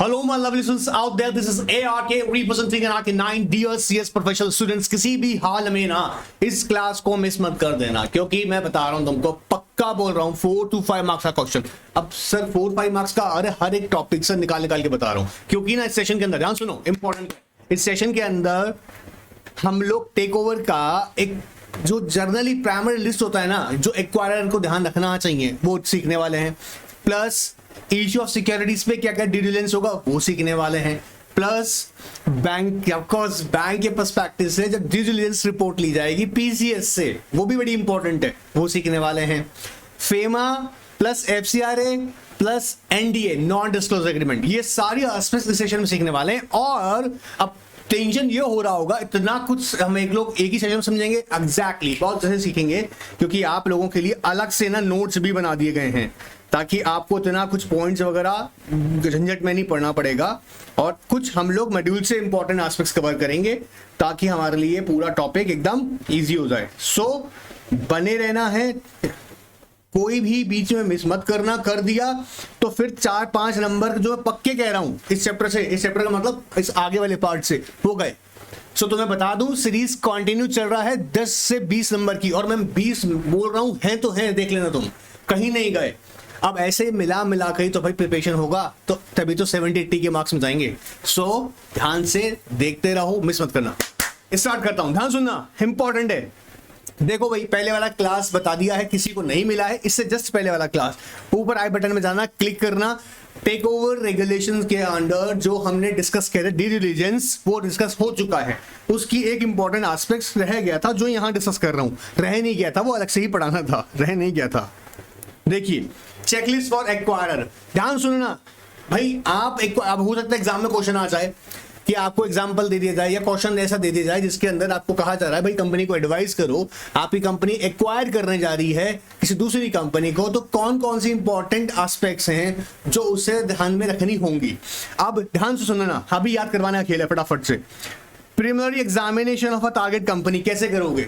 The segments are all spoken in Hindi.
Hello, my lovely students out there. This is ARK representing ARK9. Dear CS professional students, किसी भी हाल में ना इस क्लास को मिस मत कर देना, क्योंकि मैं बता रहा हूं तुमको, पक्का बोल रहा हूं, 4 to 5 मार्क्स का क्वेश्चन। अब सर 4-5 मार्क्स का, अरे हर एक टॉपिक से निकाल के बता रहा हूं, क्योंकि ना इस सेशन के अंदर ध्यान सुनो, इंपॉर्टेंट, इस सेशन के अंदर हम लोग टेक ओवर का एक जो जर्नली प्राइमरी लिस्ट होता है ना, जो एक्वायरर को ध्यान रखना चाहिए, वो सीखने वाले हैं। प्लस इश्यू ऑफ सिक्योरिटीज पे क्या क्या ड्यू डिलिजेंस होगा वो सीखने वाले हैं। Plus bank, of course bank के पर्सपेक्टिव से जब ड्यू डिलिजेंस रिपोर्ट ली जाएगी पीसीएस से, वो भी बड़ी इंपॉर्टेंट है, वो सीखने वाले हैं। FEMA plus FCRA plus NDA, non disclosure agreement, ये सारी एस्पेक्ट्स इस सेशन में सीखने वाले हैं। और अब टेंशन ये हो रहा होगा, इतना कुछ हम एक ही सेशन में समझेंगे? एग्जैक्टली, बहुत जैसे सीखेंगे, क्योंकि आप लोगों के लिए अलग से ना नोट्स भी बना दिए गए हैं, ताकि आपको इतना कुछ पॉइंट्स वगैरह झंझट में नहीं पढ़ना पड़ेगा। और कुछ हम लोग मॉड्यूल से इंपॉर्टेंट एस्पेक्ट्स कवर करेंगे, ताकि हमारे लिए पूरा टॉपिक एकदम इजी हो जाए। सो बने रहना है, कोई भी बीच में मिस मत करना, कर दिया तो फिर 4-5 नंबर जो पक्के कह रहा हूं इस चैप्टर से, इस चैप्टर का मतलब इस आगे वाले पार्ट से हो गए। सो तुम्हें बता दूं, सीरीज कंटिन्यू चल रहा है 10 से 20 नंबर की, और मैं 20 बोल रहा हूं, है तो है, देख लेना, तुम कहीं नहीं गए। अब ऐसे मिला के तो भाई प्रिपरेशन होगा, तो तभी तो 70-80 के मार्क्स में जाएंगे। सो ध्यान से देखते रहो, मिस मत करना। स्टार्ट करता हूं, ध्यान सुनना, इंपॉर्टेंट है। देखो भाई, पहले वाला क्लास बता दिया है, किसी को नहीं मिला है, इससे जस्ट पहले वाला क्लास, ऊपर आई बटन में जाना, क्लिक करना। टेक ओवर रेगुलेशंस के अंडर जो हमने डिस्कस किया था ड्यू डिलिजेंस, वो डिस्कस हो चुका है। उसकी एक इंपॉर्टेंट एस्पेक्ट रह गया था, जो यहां डिस्कस कर रहा हूं, रह नहीं गया था, वो अलग से ही पढ़ाना था, रह नहीं गया था। देखिए, चेकलिस्ट फॉर एक्वायरर, ध्यान सुनना भाई। आप अब हो सकता है एग्जाम में क्वेश्चन आ जाए कि आपको एग्जांपल दे दिया जाए या क्वेश्चन ऐसा दे दिया जाए जिसके अंदर आपको कहा जा रहा है भाई कंपनी को एडवाइस करो, आपकी कंपनी एक्वायर करने जा रही है किसी दूसरी कंपनी को, तो कौन कौन सी इंपॉर्टेंट एस्पेक्ट्स हैं जो उसे ध्यान में रखनी होंगी। अब ध्यान से सुनना, अभी याद करवाना खेल है फटाफट से। Preliminary examination of a target company कैसे करोगे?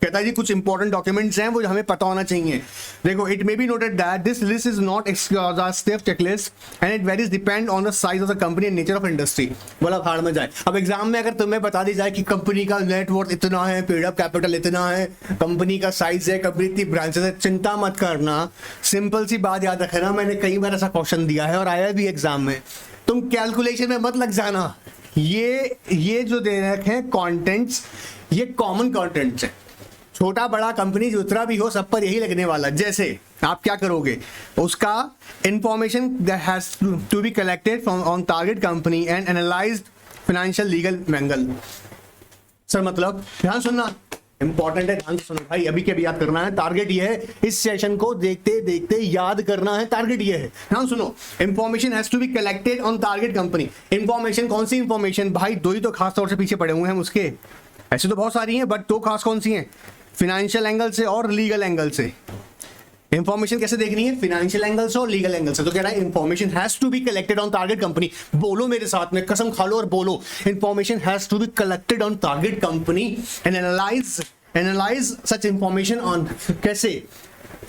कहता है जी कुछ इंपॉर्टेंट डॉक्यूमेंट्स हैं वो हमें पता होना चाहिए। देखो, it may be noted that this list is not exclusive checklist and it varies depend on the size of the company and nature of industry. बोला भाड़ में जाए। अब एग्जाम में अगर तुम्हें बता दी जाए कि कंपनी का नेटवर्थ इतना है, पेड अप कैपिटल इतना है, कंपनी का साइज है, कंपनी इतनी ब्रांचेस है, चिंता मत करना। सिंपल सी बात याद रखना, मैंने कई बार ऐसा क्वेश्चन दिया है और आया भी एग्जाम में, तुम कैलकुलेशन में मत लग जाना। ये जो दे रखे हैं कॉन्टेंट्स, ये कॉमन कॉन्टेंट्स है, छोटा बड़ा कंपनी जितना भी हो सब पर यही लगने वाला। जैसे आप क्या करोगे, उसका information that has to be collected from on target company and analysed financial legal angle. Sir मतलब ध्यान सुनना, इंपॉर्टेंट है, ध्यान से सुनो भाई, अभी के अभी याद करना है। टारगेट ये है, इस सेशन को देखते देखते याद करना है, टारगेट ये है। ध्यान सुनो, information has to be collected on target company. Information कौन सी इंफॉर्मेशन भाई? दो ही तो खास तौर से पीछे पड़े हुए हैं उसके, ऐसे तो बहुत सारी हैं बट दो खास कौन सी हैं? फाइनेंशियल एंगल से और लीगल एंगल से। इंफॉर्मेशन कैसे देखनी है? फाइनेंशियल एंगल से और लीगल एंगल से। तो कह रहा है information has to be collected on target company. बोलो मेरे साथ में, कसम खा लो और बोलो, information has to be collected on target company and analyse such information on, कैसे?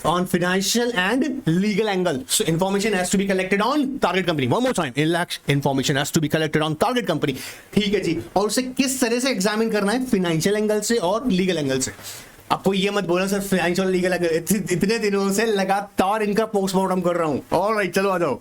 On financial and legal angle. So information has to be collected on target company. One more time. Information has to be collected on target company. ठीक है जी। और उसे किस तरह से एग्जामिन करना है? फाइनेंशियल एंगल से और लीगल एंगल से। आपको ये मत बोलना सर फाइनेंशियल लीगल एंगल, इतने दिनों से लगातार इनका पोस्टमार्टम कर रहा हूं। ऑलराइट, चलो आ जाओ।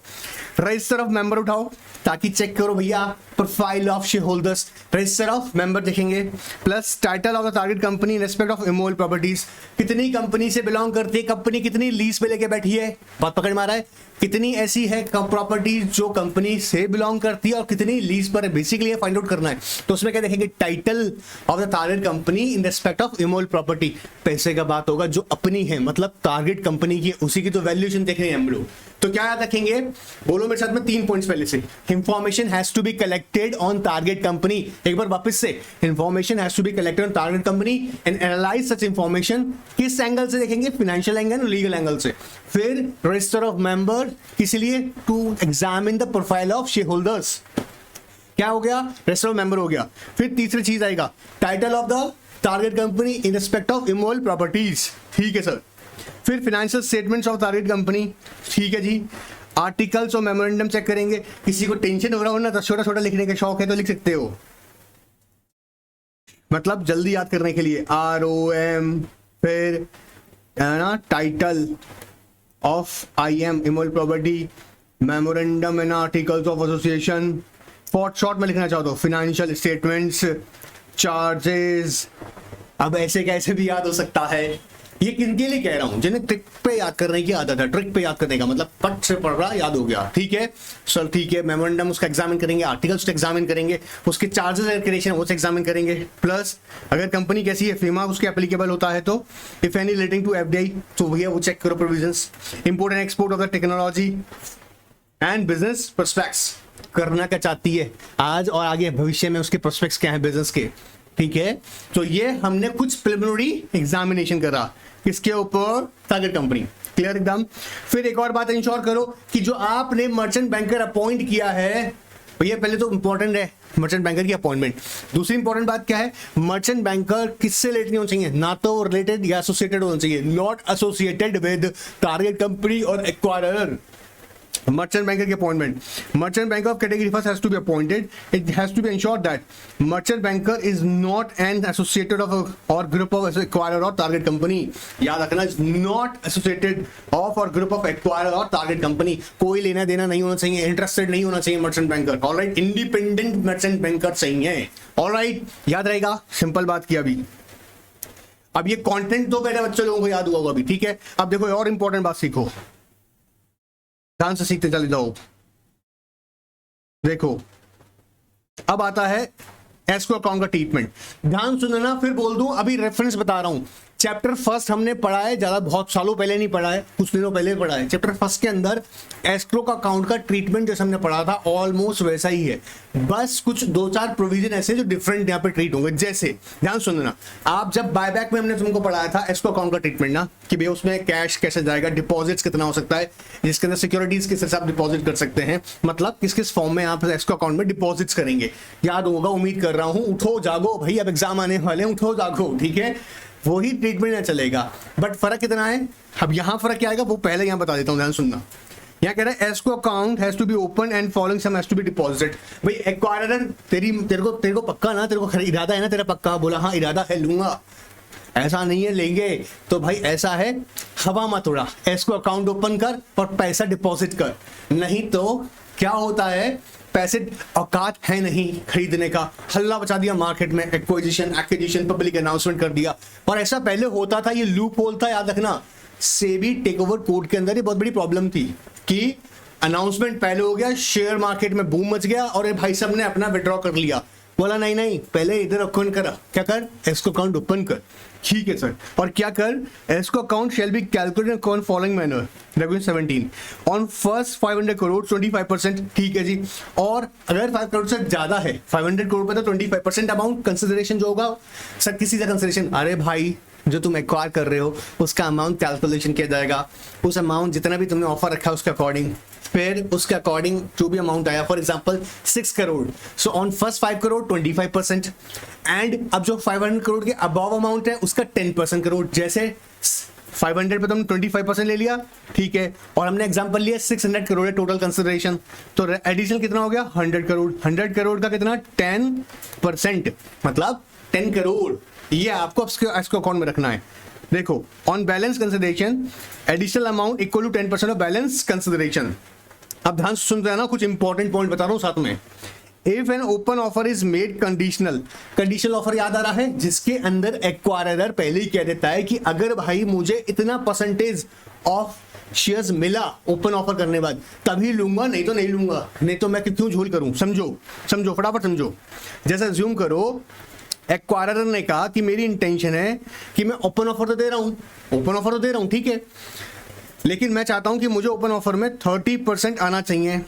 रजिस्टर ऑफ मेंबर उठाओ ताकि चेक करो भैया, profile of share holders, register of member देखेंगे, plus title of the target company in respect of immovable properties, कितनी कंपनी से बिलोंग करती है, कंपनी कितनी लीज पे लेके बैठी है, बात पकड़ मारा है, कितनी ऐसी है प्रॉपर्टीज जो कंपनी से बिलोंग करती है और कितनी लीज पर है, बेसिकली ये फाइंड आउट करना है। तो उसमें क्या देखेंगे? Title of the target company in respect of immovable property, पैसे का बात होगा जो अपनी है, मतलब टारगेट कंपनी की, उसी की तो वैल्यूएशन देखनी है हम लोग। तो क्या याद रखेंगे? बोलो मेरे साथ में 3 पॉइंट्स पहले से। Information has to be collected on target company, एक बार वापस से, information has to be collected on target company and analyse such information. किस एंगल से देखेंगे? फाइनेंशियल एंगल और लीगल एंगल से। फिर रजिस्टर ऑफ मेंबर, किस लिए? To examine the profile of share holders. क्या हो गया? रजिस्टर ऑफ मेंबर हो गया। फिर तीसरी चीज आएगा, title of the target company in respect of immovable properties. ठीक है सर। फिर financial statements of target company, ठीक है जी। आर्टिकल्स और मेमोरेंडम चेक करेंगे। किसी को टेंशन हो रहा हो ना तो छोटा छोटा लिखने का शौक है तो लिख सकते हो, मतलब जल्दी याद करने के लिए। ROM, फिर ना title of IM immovable property, memorandum and articles of association. Short में लिखना चाहो तो फाइनेंशियल स्टेटमेंट्स, चार्जेस। अब ऐसे कैसे भी याद हो सकता है, ये किनके लिए कह रहा हूं, जिन्हें ट्रिक पे याद करने की आदत है। ट्रिक पे याद करने का मतलब पट से पढ़ रहा याद हो गया, ठीक है सर, ठीक है। मेमोरेंडम उसका एग्जामिन करेंगे, आर्टिकल्स एग्जामिन करेंगे, उसके चार्जेस अगर क्रिएशन है वो एग्जामिन करेंगे, प्लस अगर कंपनी कैसी है, फीमा उसके एप्लीकेबल होता है तो if any relating to FDI तो भैया वो चेक करो provisions. Import and export of the technology and business prospects, करना क्या चाहती है आज और आगे भविष्य में, उसके प्रोस्पेक्ट्स क्या है बिजनेस के, ठीक है। तो ये हमने कुछ प्रिलिमिनरी एग्जामिनेशन करा किसके ऊपर, टारगेट कंपनी, क्लियर एकदम। फिर एक और बात इंश्योर करो कि जो आपने मर्चेंट बैंकर अपॉइंट किया है, भैया पहले तो इंपॉर्टेंट है मर्चेंट बैंकर की अपॉइंटमेंट। दूसरी इंपॉर्टेंट बात क्या है, मर्चेंट बैंकर किससे रिलेटेड नहीं होना चाहिए, ना तो रिलेटेड या एसोसिएटेड होना चाहिए, not associated with target company और एक्वायरर। Merchant banker की appointment, merchant banker of category first has to be appointed. It has to be ensured that merchant banker is not an associated of or group of acquirer or target company. याद रखना, is not associated of or group of acquirer or target company. कोई लेना देना नहीं होना चाहिए, इंटरेस्टेड नहीं होना चाहिए merchant banker. All right, independent merchant banker चाहिए. All right, याद रहेगा, सिंपल बात की अभी। अब ये कंटेंट तो मेरे बच्चे लोगों को याद हुआ होगा अभी, ठीक है। अब देखो और इंपॉर्टेंट बात सीखो, ध्यान से सीखते चले जाओ। देखो अब आता है एस्क्रो अकाउंट का ट्रीटमेंट, ध्यान सुनना, फिर बोल दूं, अभी रेफरेंस बता रहा हूं। चैप्टर फर्स्ट हमने पढ़ा है, ज्यादा बहुत सालों पहले नहीं पढ़ा है, कुछ दिनों पहले पढ़ा है। चैप्टर फर्स्ट के अंदर एस्क्रो का अकाउंट का ट्रीटमेंट जैसे हमने पढ़ा था ऑलमोस्ट वैसा ही है, बस कुछ 2-4 प्रोविजन ऐसे जो डिफरेंट यहाँ पे ट्रीट होंगे। जैसे ध्यान सुनना, आप जब बायबैक में हमने तुमको पढ़ाया था एस्क्रो अकाउंट का ट्रीटमेंट ना, कि भैया उसमें कैश कैसे जाएगा, डिपॉजिट्स कितना हो सकता है, जिसके अंदर सिक्योरिटीज किस हिसाब डिपॉजिट कर सकते हैं, मतलब किस किस फॉर्म में आप एस्क्रो अकाउंट में डिपॉजिट्स करेंगे, याद होगा उम्मीद कर रहा हूं। उठो जागो भाई, अब एग्जाम आने वाले हैं, उठो जागो, ठीक है। वही ट्रीटमेंट यहाँ चलेगा, बट फर्क कितना है, अब यहाँ फर्क क्या आएगा वो पहले यहाँ बता देता हूँ, ध्यान सुनना। यहाँ कह रहा है escrow account has to be open and following sum has to be deposited. भाई एक्वायरर तेरे को पक्का ना, तेरे को इरादा है ना, तेरा पक्का, बोला हाँ इरादा है लूंगा, ऐसा नहीं है लेंगे, तो भाई ऐसा है हवा मत उड़ा, एस्क्रो अकाउंट ओपन कर और पैसा डिपॉजिट कर, नहीं तो क्या होता है, पैसे औकात है नहीं खरीदने का, हल्ला बचा दिया मार्केट में, एक्विजिशन पब्लिक अनाउंसमेंट कर दिया। और ऐसा पहले होता था, ये लूप होल था, याद रखना। सेबी टेक ओवर कोड के अंदर ये बहुत बड़ी प्रॉब्लम थी कि अनाउंसमेंट पहले हो गया, शेयर मार्केट में बूम मच गया और भाई साहब ने अपना विड्रॉ कर लिया, बोला नहीं नहीं पहले इधर ओपन कर, क्या कर, एस्क्रो अकाउंट ओपन कर, ठीक है सर, और क्या कर, escrow account shall be calculated in following manner, regulation 17 on first 500 crore 25%, ठीक है जी। और अगर 5 करोड़ से ज्यादा है, 500 करोड़ पे तो 25% अमाउंट कंसिडरेशन जो होगा, सर किसी का कंसिडरेशन, अरे भाई जो तुम एक्वायर कर रहे हो उसका अमाउंट कैलकुलेशन किया जाएगा, उस अमाउंट जितना भी तुमने ऑफर रखा है उसके अकॉर्डिंग, फिर उसके अकॉर्डिंग जो भी अमाउंट आया, for example 6 crore, so on first 5 crore 25%, and अब जो 500 करोड़ के अबव अमाउंट है उसका 10% करोड़, जैसे 500 पे तुमने 25% ले लिया, ठीक है, और हमने एग्जांपल लिया 600 करोड़ है टोटल कंसिडरेशन, तो एडिशनल कितना हो गया 100 करोड़, 100 करोड़ का कितना 10%, मतलब 10 करोड़, ये आपको इसको अकाउंट में रखना है। देखो on balance consideration additional amount equal to 10% of balance consideration. अब ध्यान सुन रहे हैं ना, कुछ इंपॉर्टेंट पॉइंट बता रहा हूं साथ में। If an open offer is made conditional, conditional offer याद आ रहा है, जिसके अंदर एक्वायरर पहले ही कह देता है कि अगर भाई मुझे इतना परसेंटेज ऑफ शेयर्स मिला ओपन ऑफर करने बाद तभी लूंगा, नहीं तो नहीं लूंगा, नहीं तो मैं क्यों झोल करूं, समझो फटाफट समझो। जैसे अज्यूम करो एक्वायरर ने कहा कि मेरी इंटेंशन है कि मैं ओपन ऑफर तो दे रहा हूं, ठीक है, लेकिन मैं चाहता हूं कि मुझे ओपन ऑफर में 30% आना चाहिए।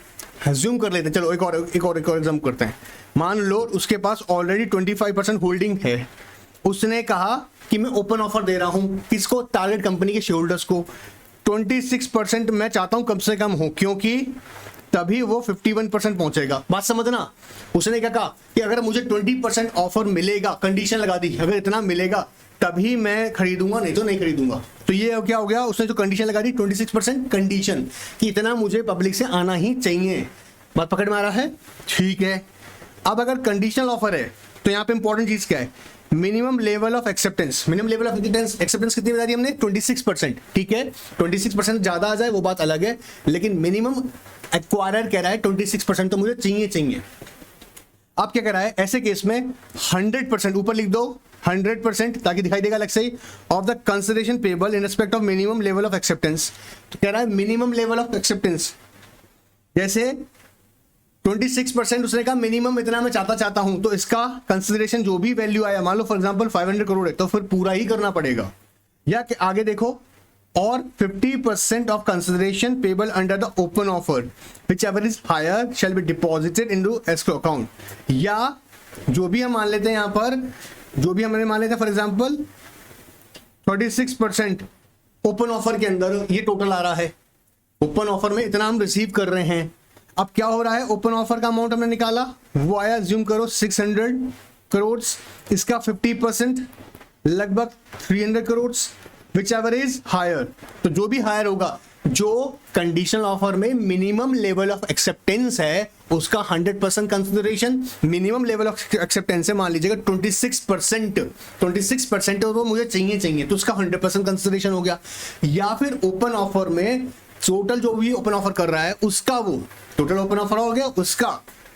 अज्यूम कर लेते हैं, चलो एक और एग्जाम करते हैं। मान लो उसके पास ऑलरेडी 25% होल्डिंग है, उसने कहा कि मैं ओपन ऑफर दे रहा हूं, किसको, टारगेट कंपनी के शेयर होल्डर्स को। 26% मैं चाहता हूं कम से कम हो, क्योंकि तभी वो 51% पहुंचेगा। बात समझना, उसने क्या कहा कि अगर मुझे 20% ऑफर मिलेगा, कंडीशन लगा दी, अगर इतना मिलेगा तभी मैं खरीदूंगा, नहीं तो नहीं खरीदूंगा। तो ये क्या हो गया, उसने जो कंडीशन लगा दी 26% कंडीशन कि इतना मुझे पब्लिक से आना ही चाहिए। बात पकड़ में आ रहा है? ठीक है। अब अगर कंडीशनल ऑफर है तो यहाँ पे इंपॉर्टेंट चीज क्या है, minimum level of acceptance. Minimum level of acceptance कितनी बता दी हमने? 26%। ठीक है, 26% ज्यादा आ जाए वो बात अलग है, लेकिन मिनिमम एक्वायरर कह रहा है 26% तो मुझे चाहिए। आप क्या कह रहा है ऐसे केस में 100%, ऊपर लिख दो 100% ताकि दिखाई देगा अलग से ही, of the consideration payable in respect of minimum level of acceptance. तो कह रहा है मिनिमम लेवल ऑफ एक्सेप्टेंस, जैसे 26% उसने कहा मिनिमम इतना मैं चाहता हूं, तो इसका कंसिडरेशन जो भी वैल्यू आया, मान लो फॉर एग्जांपल 500 करोड़ है, तो फिर पूरा ही करना पड़ेगा। या आगे देखो, और 50% of consideration payable under the open offer whichever is higher shall be deposited into escrow account. या जो भी हम मान लेते हैं यहां पर, जो भी हमने मान लेते हैं फॉर एग्जांपल 36% ओपन ऑफर के अंदर ये टोटल आ रहा है, ओपन ऑफर में इतना हम रिसीव कर रहे हैं। अब क्या हो रहा है, ओपन ऑफर का अमाउंट हमने निकाला, वो आया, ज्यूम करो 600 करोड़, इसका 50% लगभग 300 crore, whichever is higher. तो जो भी हायर होगा, जो कंडीशनल ऑफर में मिनिमम लेवल ऑफ एक्सेप्टेंस है उसका 100% consideration, minimum level of acceptance है मान लीजिएगा 26% और वो मुझे चाहिए, तो उसका 100% कंसिडरेशन हो गया। या फिर ओपन ऑफर में टोटल जो भी ओपन ऑफर कर रहा है उसका, वो टोटल ओपन ऑफर हो गया उसका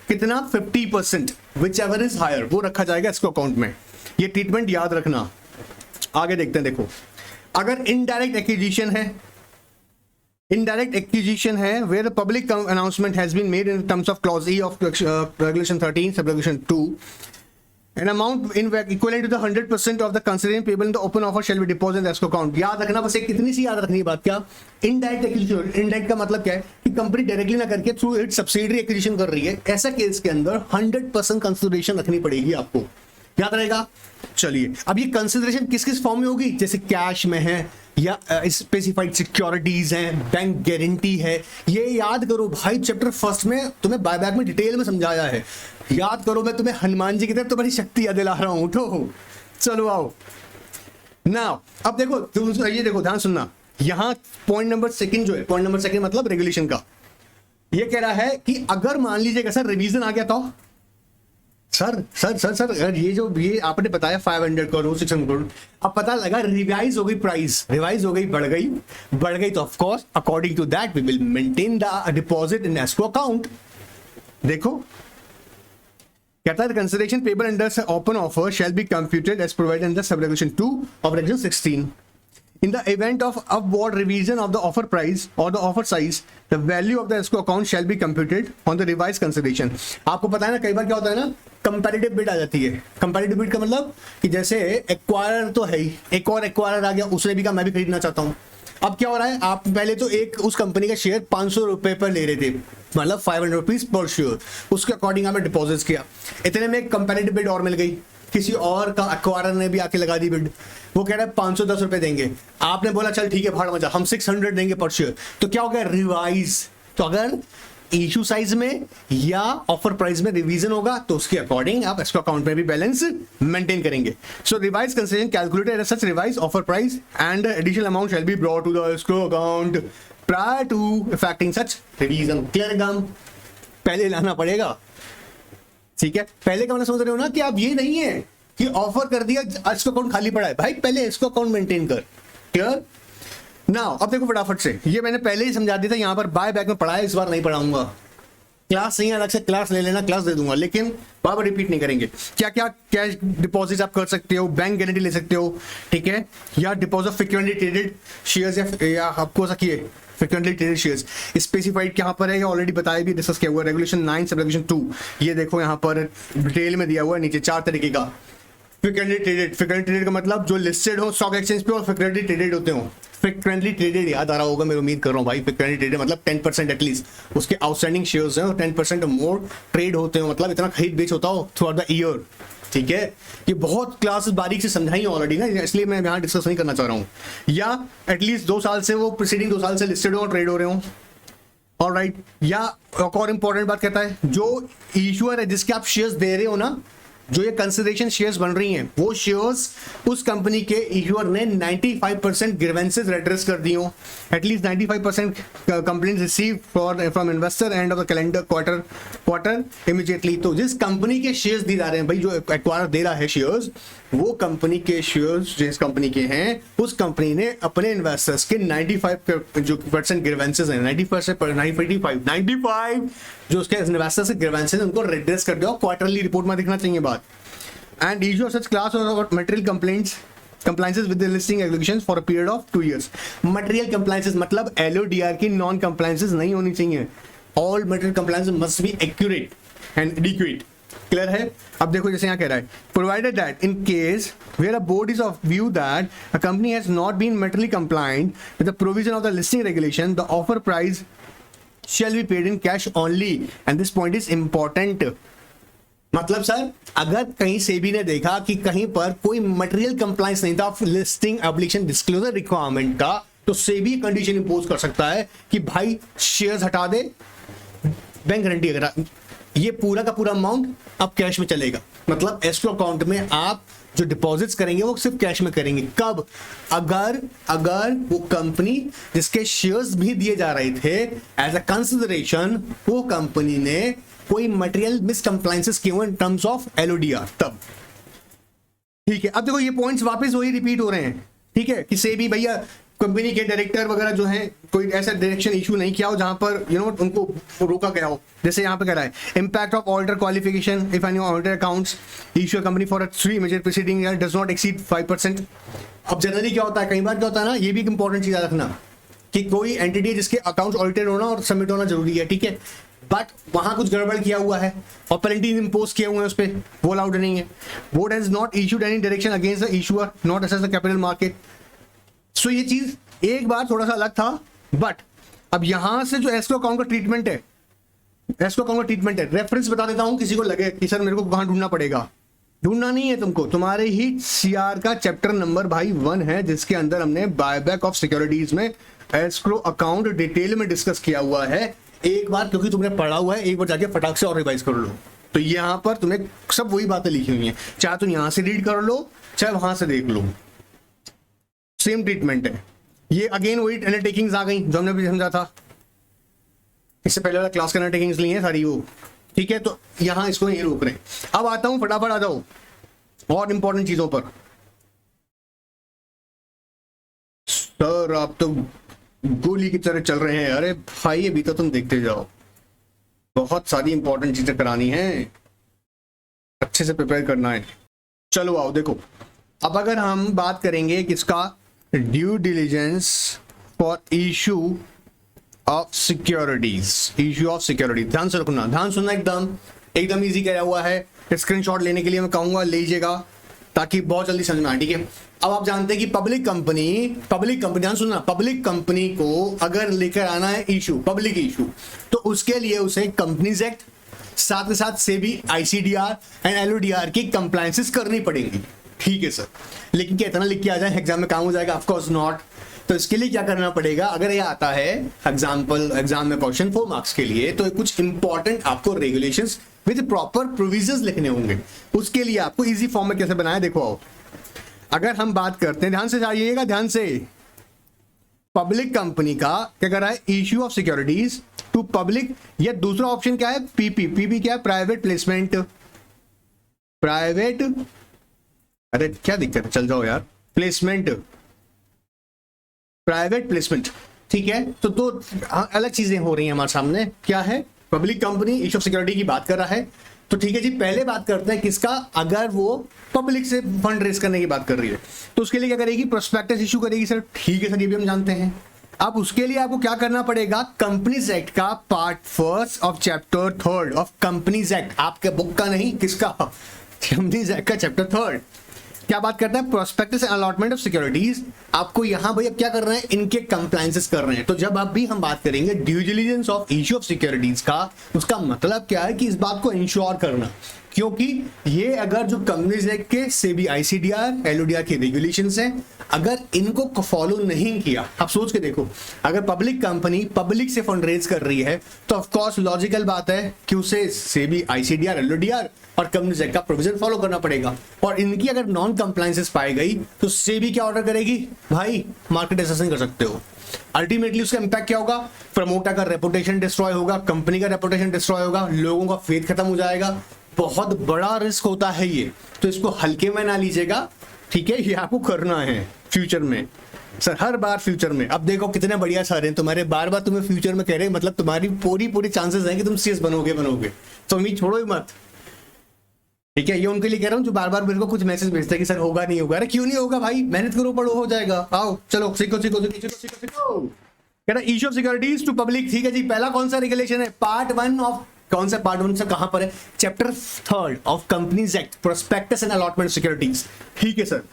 कितना, 50%, विच एवर इज हायर, वो रखा जाएगा इसको अकाउंट में। ये ट्रीटमेंट याद रखना। आगे देखते हैं, देखो अगर इनडायरेक्ट एक्विजिशन है where the public announcement has been made in terms of clause E of regulation 13 sub regulation 2, an amount in equivalent to the 100% of the consideration payable in the open offer shall be deposited in the escrow account। याद रखना, बस एक कितनी सी याद रखनी है बात, क्या इनडायरेक्ट एक्विजिशन। इनडायरेक्ट का मतलब क्या है कि कंपनी डायरेक्टली ना करके थ्रू इट सब्सिडियरी एक्विजिशन कर रही है, ऐसा केस के अंदर 100% कंसिडरेशन रखनी पड़ेगी आपको, याद रहेगा। चलिए, अब ये कंसिडरेशन किस किस फॉर्म में होगी, जैसे कैश में है या स्पेसिफाइड सिक्योरिटीज हैं, बैंक गारंटी है। ये याद करो भाई, चैप्टर फर्स्ट में तुम्हें बायबैक में डिटेल में समझाया है, याद करो। मैं तुम्हें हनुमान जी की तरफ तुम्हारी शक्ति याद दिला रहा हूं, उठो चलो आओ ना। अब देखो, ये देखो ध्यान सुनना, यहां पॉइंट नंबर सेकंड जो है, पॉइंट नंबर सेकंड मतलब रेगुलेशन का, ये कह रहा है कि अगर मान लीजिएगा सर रिवीजन आ गया तो सर अगर ये आपने बताया 500 करोड़ 600 करोड़, अब पता लगा रिवाइज हो गई, प्राइस रिवाइज हो गई, बढ़ गई तो of course according to that we will maintain the deposit in escrow account. देखो कहता है consideration payable under open offer shall be computed as provided in the sub regulation 2 of regulation 16। In the event of upward revision of the offer price or the offer size, the value of the escrow account shall be computed on the revised consideration। आपको पता है ना, कई बार क्या होता है ना, कंपैरेटिव बिड आ जाती है। कंपैरेटिव बिड का मतलब कि जैसे एक्वायरर तो है ही, एक और एक्वायरर आ गया, उसने भी कहा मैं भी खरीदना चाहता हूँ। अब क्या हो रहा है, आप पहले तो एक उस कंपनी का शेयर 500 रुपए पर ले रहे थे, मतलब 500 रुपीज पर शेयर, उसके अकॉर्डिंग आपने डिपॉजिट किया, इतने में एक कंपैरेटिव बिड और मिल गई, किसी और का एक्वायरर ने भी आके लगा दी बिड, वो कह रहा है 510 रुपए देंगे, आपने बोला चल ठीक है भाड़ मचा, हम 600 देंगे पर शेयर, तो क्या हो गया रिवाइज। तो अगर इशू साइज में या ऑफर प्राइस में रिवीजन होगा तो उसके अकॉर्डिंग आप एस्क्रो अकाउंट में भी बैलेंस मेंटेन करेंगे। So revise consideration calculated as such revise offer price and additional amount shall be brought to the escrow account prior to effecting such revision. Clear गम, पहले लाना पड़ेगा, ठीक है। पहले का मतलब समझ रहे हो ना कि आप ये नहीं है कि ऑफर कर दिया एस्क्रो अकाउंट खाली पड़ा है, भाई पहले एस्क्रो अकाउंट मेंटेन कर। क्लियर नाउ, अब देखो फटाफट से, ये मैंने पहले ही समझा दिया था, यहां पर बाय बैक में पढ़ाया, इस बार नहीं पढ़ाऊंगा, क्लास नहीं अलग से क्लास ले लेना, क्लास दे दूंगा, लेकिन बार बार रिपीट नहीं करेंगे। क्या क्या कैश डिपॉजिट आप कर सकते हो, बैंक गारंटी ले सकते हो, ठीक है, या डिपॉजिट फ्रीक्वेंटली ट्रेडेड शेयर्स या आपको सकिए फ्रीक्वेंटली ट्रेडेड शेयर्स स्पेसिफाइड कहां पर है, ये ऑलरेडी बताया भी, डिस्कस किया हुआ, रेगुलेशन 9 सब रेगुलेशन 2। ये देखो यहाँ पर डिटेल में दिया हुआ है नीचे 4 तरीके का फ्रीक्वेंटली ट्रेडेड का मतलब जो लिस्टेड हो स्टॉक एक्सचेंज पे और फ्रीक्वेंटली ट्रेडेड होते हो। फ्रीक्वेंटली ट्रेडेड याद आ रहा होगा, मैं उम्मीद कर रहा हूँ भाई, फ्रीक्वेंटली ट्रेडेड मतलब 10% एटलीस्ट उसके आउटस्टैंडिंग शेयर्स हैं और 10% मोर ट्रेड होते हो, मतलब इतना खरीद बेच होता हो थ्रू आउट द ईयर, ठीक है। ये बहुत क्लासेस बारीक से समझाई ऑलरेडी ना, इसलिए मैं यहाँ डिस्कस नहीं करना चाह रहा हूँ। या एटलीस्ट 2 साल से वो प्रीसीडिंग 2 साल से लिस्टेड हो और ट्रेड हो रहे हो, ऑलराइट। या एक और इंपॉर्टेंट बात कहता है, जो इशूअर है जिसके आप शेयर्स दे रहे हो ना, जो ये कंसिडरेशन शेयर्स बन रही हैं वो शेयर्स उस कंपनी के इश्यूअर ने 95% ग्रीवेंसेस रेड्रेस कर दी हो, at least 95% complaints receive from investor end of the calendar quarter immediately. तो जिस कंपनी के शेयर्स दिए जा रहे हैं भाई, जो एक्वायर दे रहा है शेयर्स, वो कंपनी के शेयर्स जिस कंपनी के हैं उस कंपनी ने अपने इन्वेस्टर्स के 95% ग्रीवेंसेस हैं, 95 जो उसके इन्वेस्टर्स के ग्रीवेंसेस उनको रेड्रेस कर दिया। क्वार्टरली रिपोर्ट में दिखना चाहिए बात। And issue of such class और material complaints compliances with the listing regulations for a period of 2 years। material compliances मतलब LODR की non compliances नहीं होनी चाहिए। all material compliances must be accurate and adequate। Clear है? अब देखो जैसे यहाँ कह रहा है provided that in case where a board is of view that a company has not been materially compliant with the provision of the listing regulation, the offer price shall be paid in cash only, and this point is important। मतलब सर, अगर कहीं सेबी ने देखा कि कहीं पर कोई मटेरियल कंप्लायंस नहीं था लिस्टिंग एप्लीकेशन डिस्क्लोजर रिक्वायरमेंट का, तो सेबी कंडीशन इंपोज कर सकता है कि भाई शेयर्स हटा दे, बैंक गारंटी अगर ये पूरा का पूरा अमाउंट अब कैश में चलेगा। मतलब एस्क्रो अकाउंट में आप जो डिपॉजिट्स करेंगे वो सिर्फ कैश में करेंगे। कब? अगर वो कंपनी जिसके शेयर्स भी दिए जा रहे थे एज अ कंसिडरेशन, वो कंपनी ने कोई मटेरियल मिसकंप्लायंसेस किए हुए इन टर्म्स ऑफ LODR, तब। ठीक है, अब देखो ये पॉइंट्स वापस वही रिपीट हो रहे हैं। ठीक है, कि से भी भैया कंपनी के डायरेक्टर वगैरह जो हैं कोई ऐसा डायरेक्शन इशू नहीं किया हो जहां पर उनको रोका गया हो। जैसे यहाँ पे कह रहा है impact of auditor qualification if any auditor accounts issue company for 3 major preceding year does not exceed 5%। अब जनरली क्या होता है, कई बार क्या होता है ना, ये भी एक इंपॉर्टेंट चीज रखना कि कोई एंटिटी जिसके अकाउंट ऑडिटेड होना और सबमिट होना जरूरी है। ठीक है, बट वहां कुछ गड़बड़ किया हुआ है और पेनल्टी इंपोज किए हुए हैं उस पर, वो अलाउड नहीं है। Board has not issued any direction against the issuer, not assess the capital market. So ये चीज एक बार थोड़ा सा अलग था, बट अब यहां से जो एस्क्रो अकाउंट का ट्रीटमेंट है, रेफरेंस बता देता हूं किसी को लगे कि सर मेरे को कहां ढूंढना पड़ेगा। ढूंढना नहीं है तुमको, तुम्हारे ही CR का चैप्टर नंबर भाई 1 है, जिसके अंदर हमने बायबैक ऑफ सिक्योरिटीज में एस्क्रो अकाउंट डिटेल में डिस्कस किया हुआ है। एक बार क्योंकि तुमने पढ़ा हुआ है, एक बार जाके फटाक से और रिवाइज कर लो। तो यहां पर तुम्हें सब वही बातें लिखी हुई हैं, चाहे तुम यहां से रीड कर लो चाहे वहां से देख लो, सेम ट्रीटमेंट है। ये अगेन वही अंडरटेकिंग्स आ गई जो हमने भी समझा था, इससे पहले वाला क्लास के अंडरटेकिंग्स ली है सारी वो। ठीक है, तो यहां इसको नहीं रोक रहे। अब आता हूं, फटाफट आ जाओ और इंपॉर्टेंट चीजों पर। सर आप तो गोली की तरह चल रहे हैं। अरे भाई अभी तो तुम देखते जाओ, बहुत सारी इंपॉर्टेंट चीजें करानी है, अच्छे से प्रिपेयर करना है। चलो आओ देखो, अब अगर हम बात करेंगे किसका, due diligence for issue of securities. ध्यान से रखना, ध्यान सुनना, एकदम इजी किया हुआ है। स्क्रीनशॉट लेने के लिए मैं कहूंगा ले लीजिएगा ताकि बहुत जल्दी समझ में आए। ठीक है, अब आप जानते हैं कि पब्लिक कंपनी ध्यान सुनना, पब्लिक कंपनी को अगर लेकर आना है इशू, पब्लिक इशू, तो उसके लिए उसे कंपनीज एक्ट साथ के साथ सेबी, ICDR एंड LODR की कंप्लायंसेस करनी पड़ेंगी। ठीक है सर, लेकिन क्या इतना लिख के आ जाए एग्जाम में काम हो जाएगा? Of course not. तो इसके लिए क्या करना पड़ेगा, अगर ये आता है एग्जाम में क्वेश्चन 4 मार्क्स के लिए, तो कुछ इंपॉर्टेंट आपको रेगुलेशंस विद प्रॉपर प्रोविजंस लिखने होंगे। उसके लिए आपको इजी फॉर्म में कैसे बनाया देखो आओ। अगर हम बात करते हैं, ध्यान से जाइएगा, ध्यान से, पब्लिक कंपनी का क्या कर रहा है, issue of securities to public, या दूसरा ऑप्शन क्या है, पीपी क्या है, प्राइवेट प्लेसमेंट, अरे क्या दिक्कत है, चल जाओ यार, प्राइवेट प्लेसमेंट। ठीक है, तो दो अलग चीजें हो रही हैं हमारे सामने। क्या है, public company issue of security की बात कर रहा है, तो ठीक है जी, पहले बात करते हैं किसका, अगर वो पब्लिक से फंड रेज करने की बात कर रही है तो उसके लिए क्या करेगी, प्रोस्पेक्टस इशू करेगी सर। ठीक है सर, ये भी हम जानते हैं। अब उसके लिए आपको क्या करना पड़ेगा, कंपनीज एक्ट का part 1 of chapter 3 of companies act, आपके बुक का नहीं, किसका, कंपनीज एक्ट का चैप्टर 3 क्या बात करता है, prospectus and allotment of securities. आपको यहां भाई अब क्या कर रहे हैं, इनके कंप्लायंसेस कर रहे हैं। तो जब अब भी हम बात करेंगे due diligence of issue of securities का, उसका मतलब क्या है कि इस बात को इंश्योर करना क्योंकि ये अगर जो कंपनीज एक्ट के सेबी आईसीडीआर एलओडीआर के रेगुलेशंस हैं, अगर इनको फॉलो नहीं किया, आप सोच के देखो, अगर पब्लिक कंपनी पब्लिक से फंड रेज कर रही है तो ऑफ कोर्स लॉजिकल बात है कि उसे सेबी आईसीडीआर एलओडीआर और कंपनीज एक्ट का प्रोविजन फॉलो करना पड़ेगा। और इनकी अगर नॉन कंप्लायंसेस पाई गई तो सेबी क्या ऑर्डर करेगी, भाई मार्केट एसेसन कर सकते हो। अल्टीमेटली उसका इंपैक्ट क्या होगा, प्रमोटर का रेपुटेशन डिस्ट्रॉय होगा, कंपनी का रेपुटेशन डिस्ट्रॉय होगा, लोगों का फेथ खत्म हो जाएगा। बहुत बड़ा रिस्क होता है ये, तो इसको हल्के में ना लीजिएगा, ठीक है। ये आपको करना है फ्यूचर में सर, हर बार फ्यूचर में। अब देखो कितने बढ़िया सर हैं तुम्हारे, बार बार तुम्हें फ्यूचर में कह रहे हैं, मतलब तुम्हारी पूरी चांसेस हैं कि तुम सीएस बनोगे, तो उम्मीद छोड़ो ही मत, ठीक है। ये उनके लिए कह रहा हूँ जो बार बार मेरे को कुछ मैसेज भेजते हैं कि सर होगा नहीं होगा। अरे क्यों नहीं होगा भाई, मेहनत करो, पढ़ो, हो जाएगा। आओ चलो सीखो सीखो सीखो सीखो सीखो। कह रहा issue of securities to public, ठीक है जी। पहला कौन सा रेगुलेशन है, पार्ट 1 ऑफ, कौन सा पार्ट 1 से कहां पर है, chapter 3 of companies act, prospectus and allotment securities, ठीक है सर,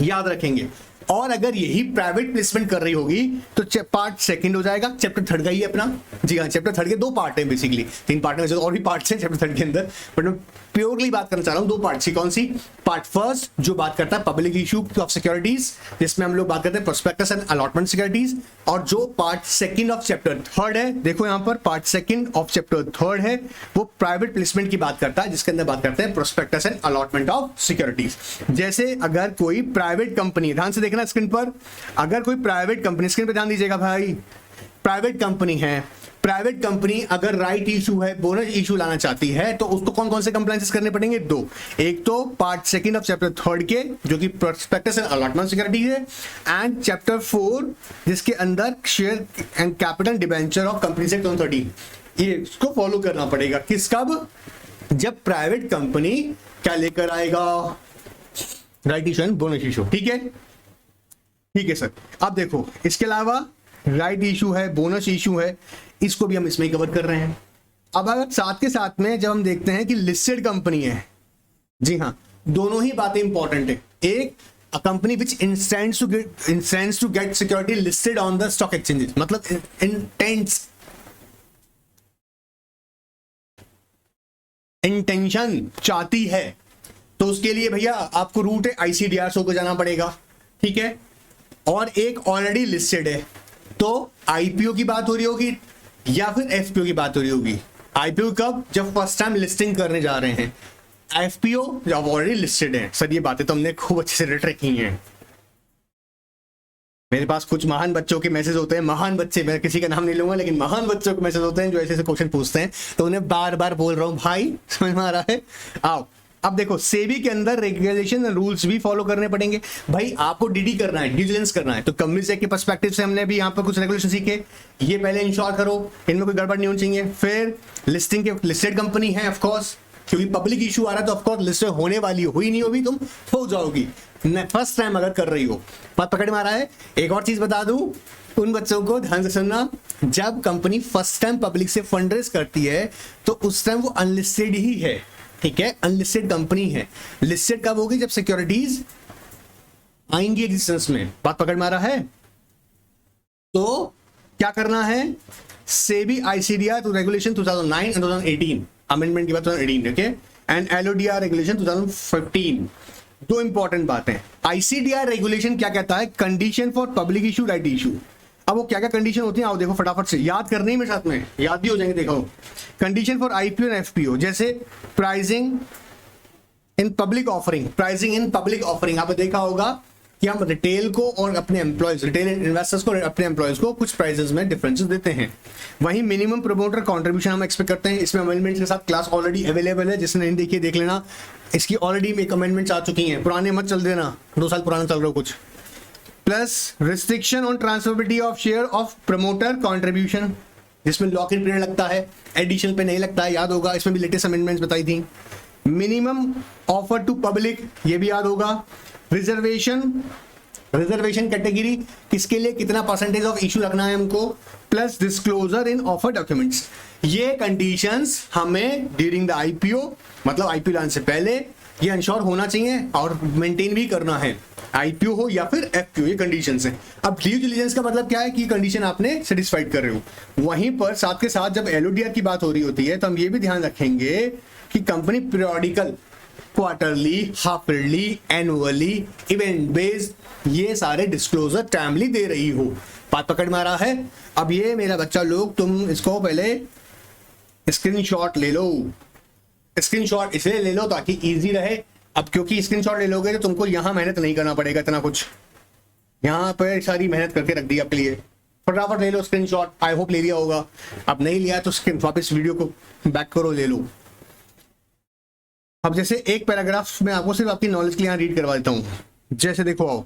याद रखेंगे। और अगर यही प्राइवेट प्लेसमेंट कर रही होगी तो पार्ट 2 हो जाएगा, चैप्टर 3 का ही अपना। जी हाँ, चैप्टर 3 के 2 पार्ट हैं बेसिकली, 3 पार्ट में और भी पार्ट्स हैं चैप्टर 3 के अंदर, बट मैं प्योरली बात करना चाह रहा हूं 2 पार्ट की। कौन सी, पार्ट 1 जो बात करता है पब्लिक इशू ऑफ सिक्योरिटीज, जिसमें हम लोग बात करते हैं प्रोस्पेक्टस एंड अलॉटमेंट सिक्योरिटीज, और जो पार्ट 2 ऑफ चैप्टर 3 है, देखो यहां पर पार्ट 2 ऑफ चैप्टर 3 है, वो प्राइवेट प्लेसमेंट की बात करता है, जिसके अंदर बात करते हैं prospectus and allotment of securities. जैसे अगर कोई प्राइवेट कंपनी, ध्यान से देखना स्क्रीन पर, अगर कोई प्राइवेट कंपनी, स्क्रीन पे ध्यान दीजिएगा भाई, प्राइवेट कंपनी है, प्राइवेट कंपनी अगर राइट इशू है, बोनस इशू लाना चाहती है, तो उसको कौन कौन से कंप्लायंसेस करने पड़ेंगे, 2। एक तो पार्ट 2 ऑफ चैप्टर 3 के, जो कि प्रोस्पेक्टस एंड अलॉटमेंट सिक्योरिटी है, एंड चैप्टर 4 जिसके अंदर share and capital debenture of companies act 2013, ये इसको फॉलो करना पड़ेगा। किस कब, जब प्राइवेट कंपनी क्या लेकर आएगा, right issue and bonus issue, ठीक है, ठीक है सर। अब देखो इसके अलावा राइट इशू है, बोनस इशू है, इसको भी हम इसमें ही कवर कर रहे हैं। अब अगर साथ के साथ में जब हम देखते हैं कि लिस्टेड कंपनी है, जी हाँ, दोनों ही बातें इंपॉर्टेंट है। एक, a company which intends to get security listed on the stock exchanges, मतलब इंटेंशन चाहती है, तो उसके लिए भैया आपको रूट है आईसीडीआर को जाना पड़ेगा, ठीक है। और एक ऑलरेडी लिस्टेड है, तो आईपीओ की बात हो रही होगी या फिर एफपीओ की बात हो रही होगी। आईपीओ कब, जब फर्स्ट टाइम लिस्टिंग करने जा रहे हैं। एफपीओ जब ऑलरेडी लिस्टेड है। सर ये बातें तो हमने खूब अच्छे से रेट रखी हैं। मेरे पास कुछ महान बच्चों के मैसेज होते हैं, महान बच्चे, मैं किसी का नाम नहीं लूंगा, लेकिन महान बच्चों के मैसेज होते हैं जो ऐसे ऐसे क्वेश्चन पूछते हैं, तो उन्हें बार बार बोल रहा हूं भाई, समझ में आ रहा है। आओ अब देखो, सेबी के अंदर रेगुलेशन एंड रूल्स भी फॉलो करने पड़ेंगे भाई। आपको डीडी करना है, डिलिजेंस करना है, तो कंपनीज एक्ट के पर्सपेक्टिव से हमने भी यहाँ पर कुछ रेगुलेशन सीखे। ये पहले इंश्योर करो इनमें कोई गड़बड़ नहीं होनी चाहिए। फिर लिस्टिंग के, लिस्टेड कंपनी है ऑफकोर्स, क्योंकि पब्लिक इशू आ रहा है तो ऑफकोर्स लिस्टेड होने वाली हो, हुई नहीं होगी तुम हो जाओगी फर्स्ट टाइम अगर कर रही हो। बात पकड़ में आ रहा है। एक और चीज बता दूं उन बच्चों को, ध्यान से सुनना, जब कंपनी फर्स्ट टाइम पब्लिक से फंड रेज करती है तो उस टाइम वो अनलिस्टेड ही है, ठीक है, अनलिस्टेड कंपनी है। लिस्टेड कब होगी, जब सिक्योरिटीज आएंगी एग्जिस्टेंस में। बात पकड़ में आ रहा है। तो क्या करना है, SEBI ICDR to regulation 2009 and 2018, amendment की बात 2018, ओके, एंड एलओडीआर रेगुलेशन 2015। दो इंपॉर्टेंट बातें। आईसीडीआर रेगुलेशन क्या कहता है, condition for public issue, right issue. अब वो क्या क्या कंडीशन होती है, आओ देखो फटाफट से, याद करनी है मेरे साथ में, याद भी हो जाएंगे। देखो, condition for IPO and FPO, जैसे pricing in public offering, pricing in public offering, आपने देखा होगा कि हम रिटेल को और अपने एम्प्लॉयज, रिटेल इन्वेस्टर्स को, अपने एम्प्लॉयज को कुछ प्राइसेस में डिफरेंसेस देते हैं। वहीं मिनिमम प्रमोटर कंट्रीब्यूशन हम एक्सपेक्ट करते हैं। इसमें अमेंडमेंट के साथ क्लास ऑलरेडी अवेलेबल है, जिसने नहीं देखी देख लेना। इसकी ऑलरेडी एक अमेंडमेंट्स आ चुकी हैं, पुराने मत चल देना, 2 साल पुराना चल रहा हो कुछ। Plus restriction on transferability of share of promoter contribution, जिसमें लॉक इन पीरियड लगता है, एडिशन पे नहीं लगता है, याद होगा, इसमें भी लेटेस्ट अमेंडमेंट्स बताई थी। मिनिमम ऑफर टू पब्लिक, ये भी याद होगा। रिजर्वेशन कैटेगरी, किसके लिए कितना परसेंटेज ऑफ इशू रखना है हमको, plus disclosure in offer documents. ये कंडीशंस हमें ड्यूरिंग द आईपीओ, मतलब आईपीओ लाने से पहले ये इंश्योर होना चाहिए और मेंटेन भी करना है, आईपीओ हो या फिर एफपीओ, ये कंडीशंस हैं। अब ड्यू डिलिजेंस का मतलब क्या है कि कंडीशन आपने सेटिस्फाइड कर रहे हो। वहीं पर साथ के साथ जब एलओडीआर की बात हो रही होती है तो हम ये भी ध्यान रखेंगे कि company periodical, quarterly, half yearly, annually, event based, ये सारे डिस्क्लोजर टाइमली दे रही हो। बात पकड़ में आ रहा है? अब ये मेरा बच्चा लोग, तुम इसको पहले स्क्रीनशॉट ले लो। स्क्रीनशॉट इसलिए ले लो ताकि इजी रहे। अब क्योंकि स्क्रीनशॉट ले लोगे तो तुमको यहां मेहनत नहीं करना पड़ेगा इतना कुछ, यहां पर सारी मेहनत करके रख दी आपके लिए। फटाफट ले लो स्क्रीनशॉट। आई होप ले लिया होगा। अब नहीं लिया तो वापस वीडियो को बैक करो, ले लो। अब जैसे एक पैराग्राफ में आपको सिर्फ आपकी नॉलेज के लिए रीड करवा देता हूं। जैसे देखो, आओ,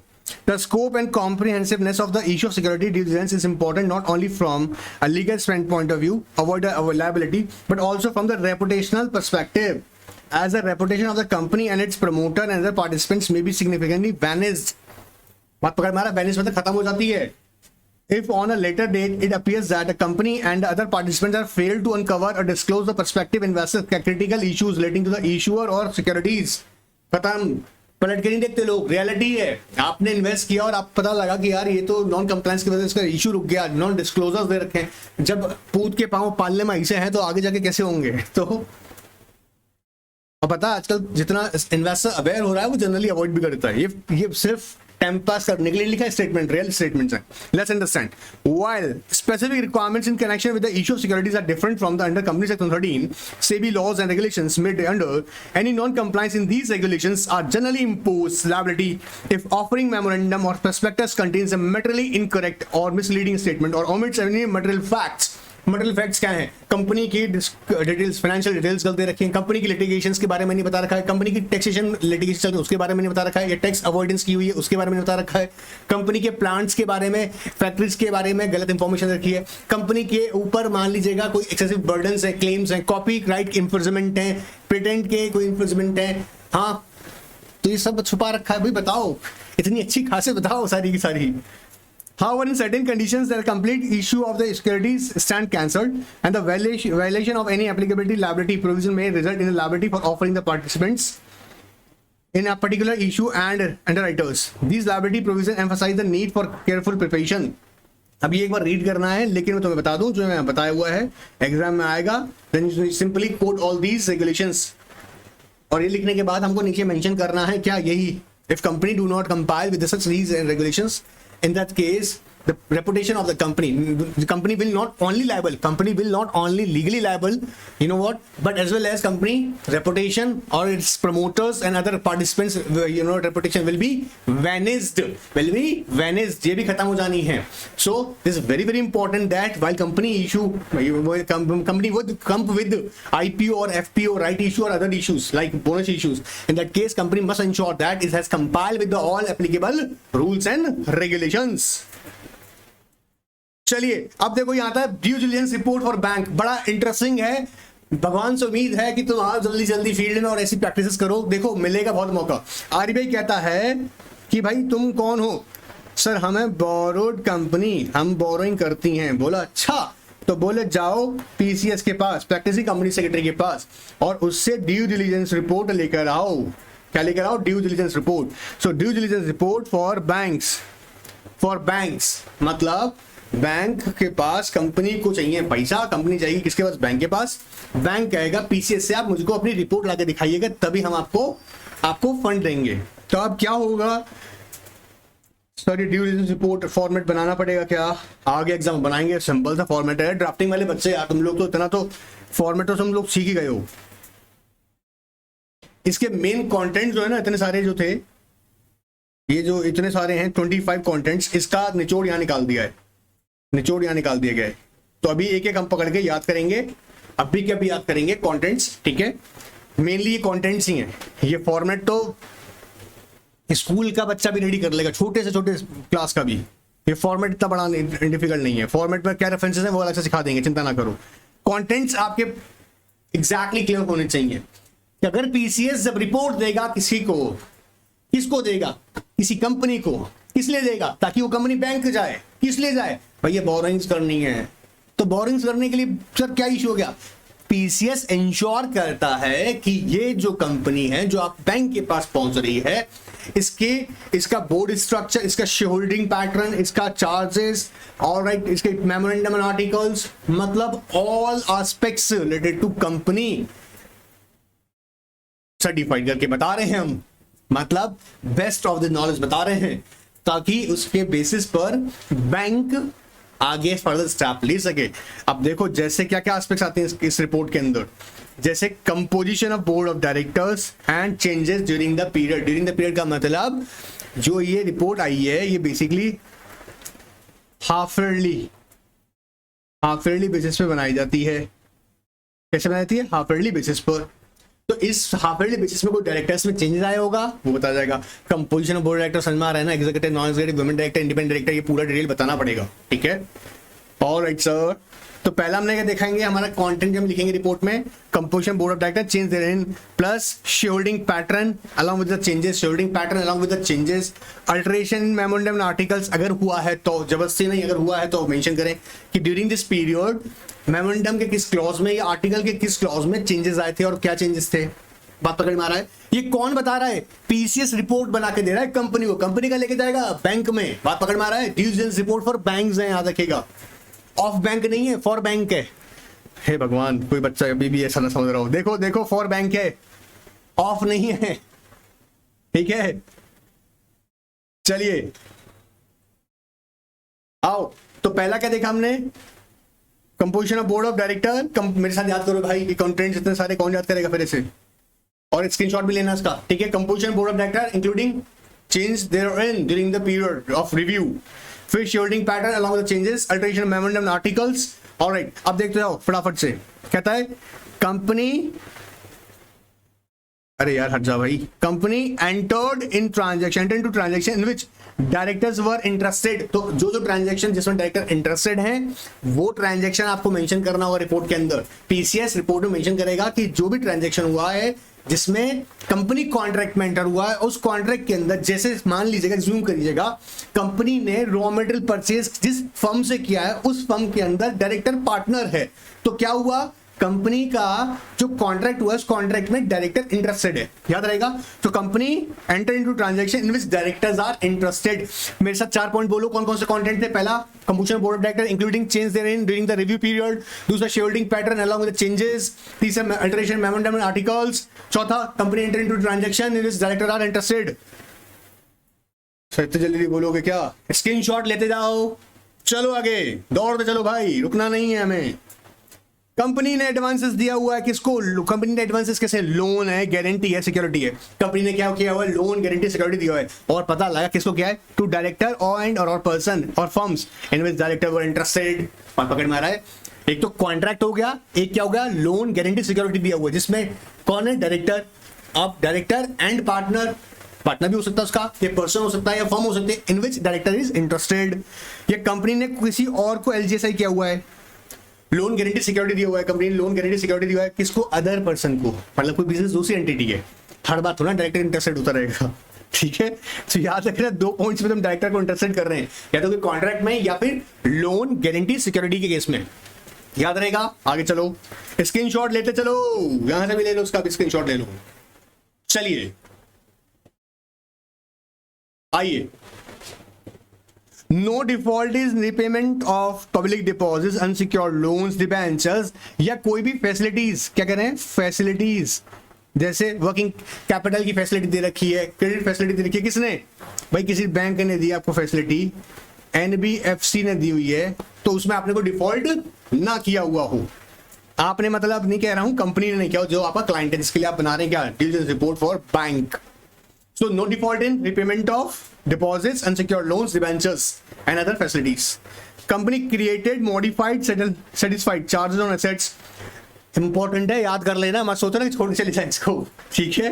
the scope and comprehensiveness of the issue of security due diligence is important not only from a legal standpoint of view, avoid liability, but also from the reputational perspective, as the reputation of the company and its promoter and other participants may be significantly vanished. बात पकड़ मारा, vanish मतलब खत्म हो जाती है। If on a later date it appears that a company and the other participants have failed to uncover or disclose the prospective investors critical issues relating to the issuer or securities, खत्म। पलट के नहीं देखते लोग, रियलिटी है। आपने इन्वेस्ट किया और आप पता लगा कि यार ये तो नॉन कंप्लायंस की वजह से इसका इशू रुक गया, नॉन डिस्क्लोजर्स दे रखे हैं। जब पूत के पांव पालने में ऐसे हैं तो आगे जाके कैसे होंगे? तो और पता है आजकल जितना इन्वेस्टर अवेयर हो रहा है वो जनरली अवॉइड भी करता है। ये सिर्फ टाइम पास करने के लिए लिखा है स्टेटमेंट, रियल स्टेटमेंट्स हैं। Let's understand. While specific requirements in connection with the issue of securities are different from the under company section 13 SEBI laws and regulations made under any non compliance in these regulations are generally impose liability if offering memorandum और prospectus contains a materially incorrect और मिसलीडिंग स्टेटमेंट और omits any material facts. Material facts क्या है? कंपनी की डिटेल्स, फाइनेंशियल डिटेल्स गलत दे रखी हैं, कंपनी की लिटिगेशंस के बारे में नहीं बता रखा है, कंपनी की टैक्सेशन लिटिगेशन चल रही है उसके बारे में नहीं बता रखा है, या टैक्स अवॉइडेंस की हुई है उसके बारे में नहीं बता रखा है, कंपनी के प्लांट्स के बारे में, फैक्ट्रीज के बारे में गलत इंफॉर्मेशन रखी है, कंपनी के ऊपर मान लीजिएगा कोई एक्सेसिव बर्डन्स है, क्लेम्स हैं, कॉपी राइट इन्फ्रिंजमेंट है, पेटेंट के कोई इन्फ्रिंजमेंट है। हाँ, तो ये सब छुपा रखा है भाई। बताओ, इतनी अच्छी खासे बताओ सारी की सारी। However, in certain conditions, the complete issue of the securities stand cancelled, and the violation of any applicability liability provision may result in a liability for offering the participants in a particular issue and underwriters. These liability provisions emphasize the need for careful preparation. अब ये एक बार रीड करना है, लेकिन मैं तुम्हें बता दूं जो मैं बताया हुआ है एग्जाम में आएगा। Then you simply quote all these regulations. और ये लिखने के बाद हमको नीचे मेंशन करना है क्या, यही if company do not comply with such these regulations, in that case the reputation of the company will not only liable, company will not only legally liable, you know what, but as well as company reputation or its promoters and other participants, you know, reputation will be vanished, ये भी खत्म हो जानी है। So this is very important that while company would come with IPO or FPO right issue or other issues like bonus issues, in that case company must ensure that it has complied with the all applicable rules and regulations। चलिए अब देखो यहाँ आता है due diligence report for bank. बड़ा इंटरेस्टिंग है। भगवान से उम्मीद है कि तुम आओ जल्दी जल्दी फील्ड में और ऐसी प्रैक्टिस करो, देखो मिलेगा बहुत मौका। आरबीआई कहता है कि भाई तुम कौन हो? सर हमें बोरोड कंपनी, हम बोरोइंग करती हैं। बोला अच्छा, तो बोले जाओ पीसीएस के पास, प्रैक्टिसिंग कंपनी सेक्रेटरी के पास, और उससे ड्यू डिलिजेंस रिपोर्ट लेकर आओ। क्या लेकर आओ? Due diligence report. So due diligence report for banks, मतलब बैंक के पास कंपनी को चाहिए पैसा, कंपनी चाहिए किसके पास? बैंक के पास। बैंक कहेगा पीसीएस से आप मुझको अपनी रिपोर्ट लाके दिखाइएगा, तभी हम आपको फंड देंगे। तो अब क्या होगा? Sorry, due diligence report format बनाना पड़ेगा। क्या आगे एग्जाम बनाएंगे? सिंपल सा फॉर्मेट है। ड्राफ्टिंग वाले बच्चे यार तुम लोग तो इतना तो फॉर्मेट तो तुम लोग सीख ही गए हो। इसके मेन कंटेंट जो है ना, इतने सारे जो थे, ये जो इतने सारे हैं 25 कंटेंट्स, इसका निचोड़ यहाँ निकाल दिया गया है। तो अभी एक एक हम पकड़ के याद करेंगे, अभी के अभी याद करेंगे कंटेंट्स, ठीक है? मेनली ये कंटेंट्स ही हैं। ये फॉर्मेट तो स्कूल का बच्चा भी रेडी कर लेगा, छोटे से छोटे क्लास का भी। ये फॉर्मेट इतना बड़ा डिफिकल्ट नहीं है। फॉर्मेट में क्या रेफरेंसेस हैं वो अलग से सिखा देंगे, चिंता ना करो। कंटेंट्स आपके एग्जैक्टली क्लियर होने चाहिए कि अगर पीसीएस जब रिपोर्ट देगा किसको देगा? किसी कंपनी को। किस लिए देगा? ताकि वो कंपनी बैंक जाए। किस लिए जाए? भैया बोरिंग्स करनी है। तो बोरिंग्स करने के लिए सर क्या इशू हो गया? पीसीएस इंश्योर करता है कि ये जो कंपनी है जो आप बैंक के पास पहुंच रही है, इसका बोर्ड स्ट्रक्चर, इसका शेयर होल्डिंग पैटर्न, इसका चार्जेस, ऑलराइट, इसके मेमोरेंडम एंड आर्टिकल्स, मतलब all aspects related to company certified करके बता रहे हैं हम, मतलब बेस्ट ऑफ द नॉलेज बता रहे हैं, ताकि उसके बेसिस पर बैंक आगे फर्दर स्टेप ले सके। अब देखो जैसे क्या क्या एस्पेक्ट्स आते हैं इस रिपोर्ट के अंदर, जैसे composition of board of directors and changes during the period. During the period का मतलब जो ये रिपोर्ट आई है ये बेसिकली हाफ ईयरली बेसिस पे बनाई जाती है। कैसे बनाई जाती है? हाफ ईयरली बेसिस पर। तो इस हाफ ईयरली बेसिस में कोई डायरेक्टर्स में चेंजेस आया होगा वो बताया जाएगा। कंपोजिशन ऑफ बोर्ड डायरेक्टर समझ में आ रहा है ना, executive, non executive, women director, independent director, ये पूरा डिटेल बताना पड़ेगा, ठीक है। ऑलराइट सर, तो पहला हमने क्या देखेंगे, हमारा कंटेंट हम लिखेंगे रिपोर्ट में, composition board of director change their plus share holding pattern along with the changes, share holding pattern along with the changes, alteration memorandum articles, अगर हुआ है तो, जबरदस्ती नहीं, अगर हुआ है तो मेंशन करें कि ड्यूरिंग दिस पीरियड मेमोरेंडम के किस क्लॉज में या आर्टिकल के किस क्लॉज में चेंजेस आए थे और क्या चेंजेस थे। बात पकड़ में आ रहा है? ये कौन बता रहा है? पीसीएस रिपोर्ट बना के दे रहा है कंपनी को, कंपनी का लेके जाएगा बैंक में। बात पकड़ में आ रहा है? Due diligence report for banks है, याद रखिएगा, ऑफ बैंक नहीं है, फॉर बैंक है। हे भगवान, कोई बच्चा अभी भी ऐसा ना समझ रहा हो। देखो देखो, फॉर बैंक है, ऑफ नहीं है, ठीक है। चलिए आओ, तो पहला क्या देखा हमने, composition of board of director. मेरे साथ याद करो भाई, कंटेंट इतने सारे कौन याद करेगा फिर इसे, और स्क्रीनशॉट भी लेना इसका, ठीक है। Composition board of director including change therein during the period of review, फिर share holding pattern along with changes, alteration memorandum articles. Alright, अब देखते जाओ फटाफट से। कहता है कंपनी, अरे यार हट जा भाई, company entered in transaction, enter into transaction in which directors were interested. तो जो ट्रांजैक्शन जिसमें डायरेक्टर इंटरेस्टेड हैं वो ट्रांजैक्शन आपको मेंशन करना होगा रिपोर्ट के अंदर। पीसीएस रिपोर्ट में मेंशन करेगा कि जो भी ट्रांजैक्शन हुआ है जिसमें कंपनी कॉन्ट्रैक्ट में एंटर हुआ है, उस कॉन्ट्रैक्ट के अंदर जैसे मान लीजिएगा, जूम करिएगा, कंपनी ने रॉ मटेरियल परचेज जिस फर्म से किया है उस फर्म के अंदर डायरेक्टर पार्टनर है, तो क्या हुआ, कंपनी का जो कॉन्ट्रैक्ट हुआ है उस कॉन्ट्रैक्ट में डायरेक्टर इंटरेस्टेड है, याद रहेगा। तो company enter into transaction in which directors are interested. मेरे साथ 4 पॉइंट बोलो कौन कौन से कंटेंट थे। पहला, composition board of director including change therein during the review period. दूसरा, share holding pattern along with changes. तीसरा, अल्टरेशन मेमोरेंडम आर्टिकल्स। चौथा, company enter into transaction in which director are interested. इतने जल्दी बोलोगे क्या? स्क्रीनशॉट लेते जाओ, चलो आगे दौड़ते चलो भाई, रुकना नहीं है हमें। कंपनी ने एडवांसेस दिया हुआ है किसको? कंपनी ने एडवांसेस कैसे? लोन है, गारंटी है, सिक्योरिटी है। कंपनी ने क्या किया हुआ है? लोन, गारंटी, सिक्योरिटी दिया हुआ है। और पता लगा किसको क्या है? टू डायरेक्टर और पर्सन और firms in which director were interested. पकड़ में आ रहा है? एक तो कॉन्ट्रैक्ट हो गया, एक क्या हो गया? लोन, गारंटी, सिक्योरिटी दिया हुआ है, जिसमें कौन है? डायरेक्टर। अब डायरेक्टर एंड पार्टनर, पार्टनर भी हो सकता है उसका, ये पर्सन हो सकता है या फर्म हो सकते हैं, इन विच डायरेक्टर इज इंटरेस्टेड। ये कंपनी ने किसी और को एलजीएसआई किया हुआ है, लोन गारंटी सिक्योरिटी दिया हुआ है, कंपनी ने लोन गारंटी सिक्योरिटी दिया हुआ है किसको? अदर पर्सन को, मतलब कोई बिजनेस दूसरी एंटिटी है। हर बात थोड़ा डायरेक्टर इंटरेस्टेड होता रहेगा, ठीक है। तो याद रखना 2 पॉइंट्स में तुम डायरेक्टर को इंटरेस्टेड कर रहे हैं, या तो कोई कॉन्ट्रैक्ट में या फिर लोन गारंटी सिक्योरिटी के केस में, याद रहेगा। आगे चलो, स्क्रीनशॉट लेते चलो, यहां से भी ले लो, उसका भी स्क्रीनशॉट ले लो। चलिए आइए, no default is repayment of public deposit, unsecured loans, debentures या कोई भी फैसिलिटीज। क्या कह रहे हैं? फैसिलिटीज, जैसे वर्किंग कैपिटल की फैसिलिटी दे रखी है, क्रेडिट फैसिलिटी दे रखी है, किसने? भाई किसी बैंक ने दी आपको फैसिलिटी, एनबीएफसी ने दी हुई है, तो उसमें आपने को डिफॉल्ट ना किया हुआ हो। आपने मतलब नहीं कह रहा हूं, कंपनी ने नहीं किया, जो आपका क्लाइंट है जिसके लिए आप बना रहे हैं क्या? Diligence report for bank. So no default in repayment of deposits, unsecured loans, debentures and other facilities. Company created, modified, satisfied charges on assets. Important है, याद कर लेना, मत सोचो ना कि छोड़ के चले जाए इसको, ठीक है।